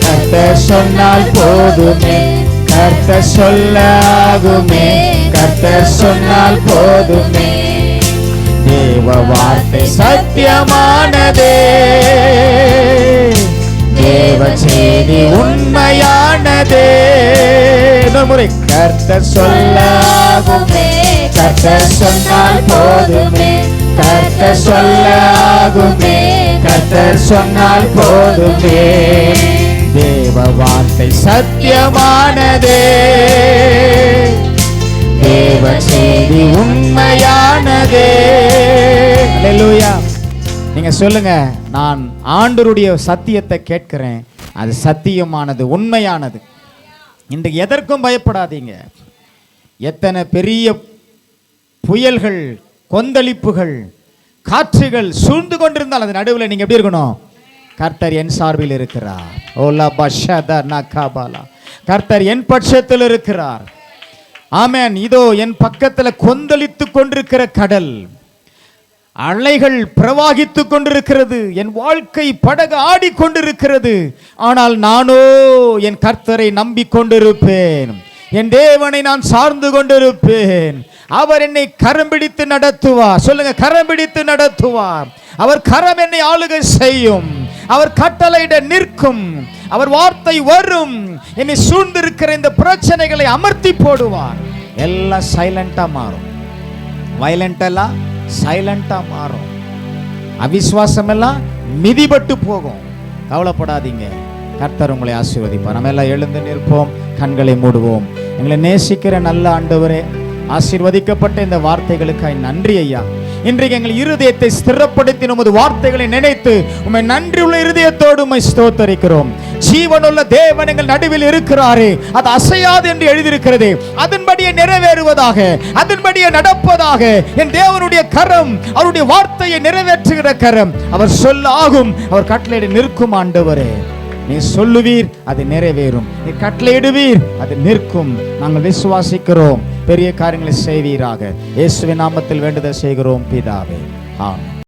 கர்த்தர் சொன்னால் போதுமே, கர்த்தர் சொல்ல ஆகுமே, கர்த்தர் சொன்னால் போதுமே. தேவ வார்த்தை சத்தியமானதே, தேவ செய்தி உண்மையானதே. முறை கர்த்தர் சொல்ல ஆகுமே, கர்த்தர் சொன்னால் போதுமே, கர்த்தர் சொல்ல ஆகுமே, கர்த்தர் சொன்னால் போதுமே. தேவ வார்த்தை சத்தியமானதே, தேவ செய்தி உண்மையானதே. அல்லேலூயா. நீங்க சொல்லுங்க, நான் ஆண்டவருடைய சத்தியத்தை கேட்கிறேன், அது சத்தியமானது, உண்மையானது. இன்றைக்கு எதற்கும் பயப்படாதீங்க. எத்தனை பெரிய புயல்கள், கொந்தளிப்புகள், காற்றுகள் சூழ்ந்து கொண்டிருந்தால் அது நடுவில் நீங்க எப்படி இருக்கணும்? கர்த்தர் என் சார்பில் இருக்கிறார். ஓலா பஷதா நகாபாலா, கர்த்தர் என் பட்சத்தில் இருக்கிறார். ஆமென். இதோ என் பக்கத்தில் கொந்தளித்து கொண்டிருக்கிற கடல், அலைகள் பிரவாகித்து கொண்டிருக்கிறது, என் வாழ்க்கை படகு ஆடிக்கொண்டிருக்கிறது. ஆனால் நானோ என் கர்த்தரை நம்பிக்கொண்டிருப்பேன், என் தேவனை நான் சார்ந்து கொண்டிருப்பேன். அவர் என்னை கரம் பிடித்து நடத்துவார். சொல்லுங்க, கரம் பிடித்து நடத்துவார். அவர் கரம் என்னை ஆளுகை செய்யும், அவர் கட்டளையிட நிற்கும், அவர் வார்த்தை வரும், என்னை சூழ்ந்திருக்கிற இந்த பிரச்சனைகளை அமர்த்தி போடுவார். எல்லாம் சைலண்டா மாறும், வயலண்ட் எல்லாம் சைலண்டா மாறும், அவிசுவாசம் எல்லாம் மிதிபட்டு போகும். கவலைப்படாதீங்க, கர்த்தர் உங்களை ஆசீர்வதிப்பார். நம்ம எல்லாம் எழுந்து நிற்போம், கண்களை மூடுவோம். எங்களை நேசிக்கிற நல்ல ஆண்டவரே, ஆசீர்வதிக்கப்பட்ட இந்த வார்த்தைகளுக்காய் நன்றி ஐயா. இன்றைக்கு எங்கள் இருதயத்தை ஸ்திரப்படுத்தி உமது வார்த்தைகளை நினைத்து உம்மை நன்றியுள்ள இருதயத்தோடு உம்மை ஸ்தோத்தரிக்கிறோம். ஜீவனுள்ள தேவன் எங்கள் நடுவில் இருக்கிறாரே, அது அசையாது என்று எழுதியிருக்கிறது. அதன்படியே நிறைவேறுவதாக, அதன்படியே நடப்பதாக. என் தேவனுடைய கரம், அவருடைய வார்த்தையை நிறைவேற்றுகிற கரம். அவர் சொல்ல ஆகும், அவர் கட்டளையிட நிற்கும். ஆண்டவரே, நீ சொல்லுவீர், அது நிறைவேறும். நீ கட்டளையிடுவீர், அது நிற்கும். நாங்கள் விசுவாசிக்கிறோம். பெரிய காரியங்களை செய்வீராக. இயேசுவின் நாமத்தில் வேண்டுதல் செய்கிறோம் பிதாவே. ஆமென்.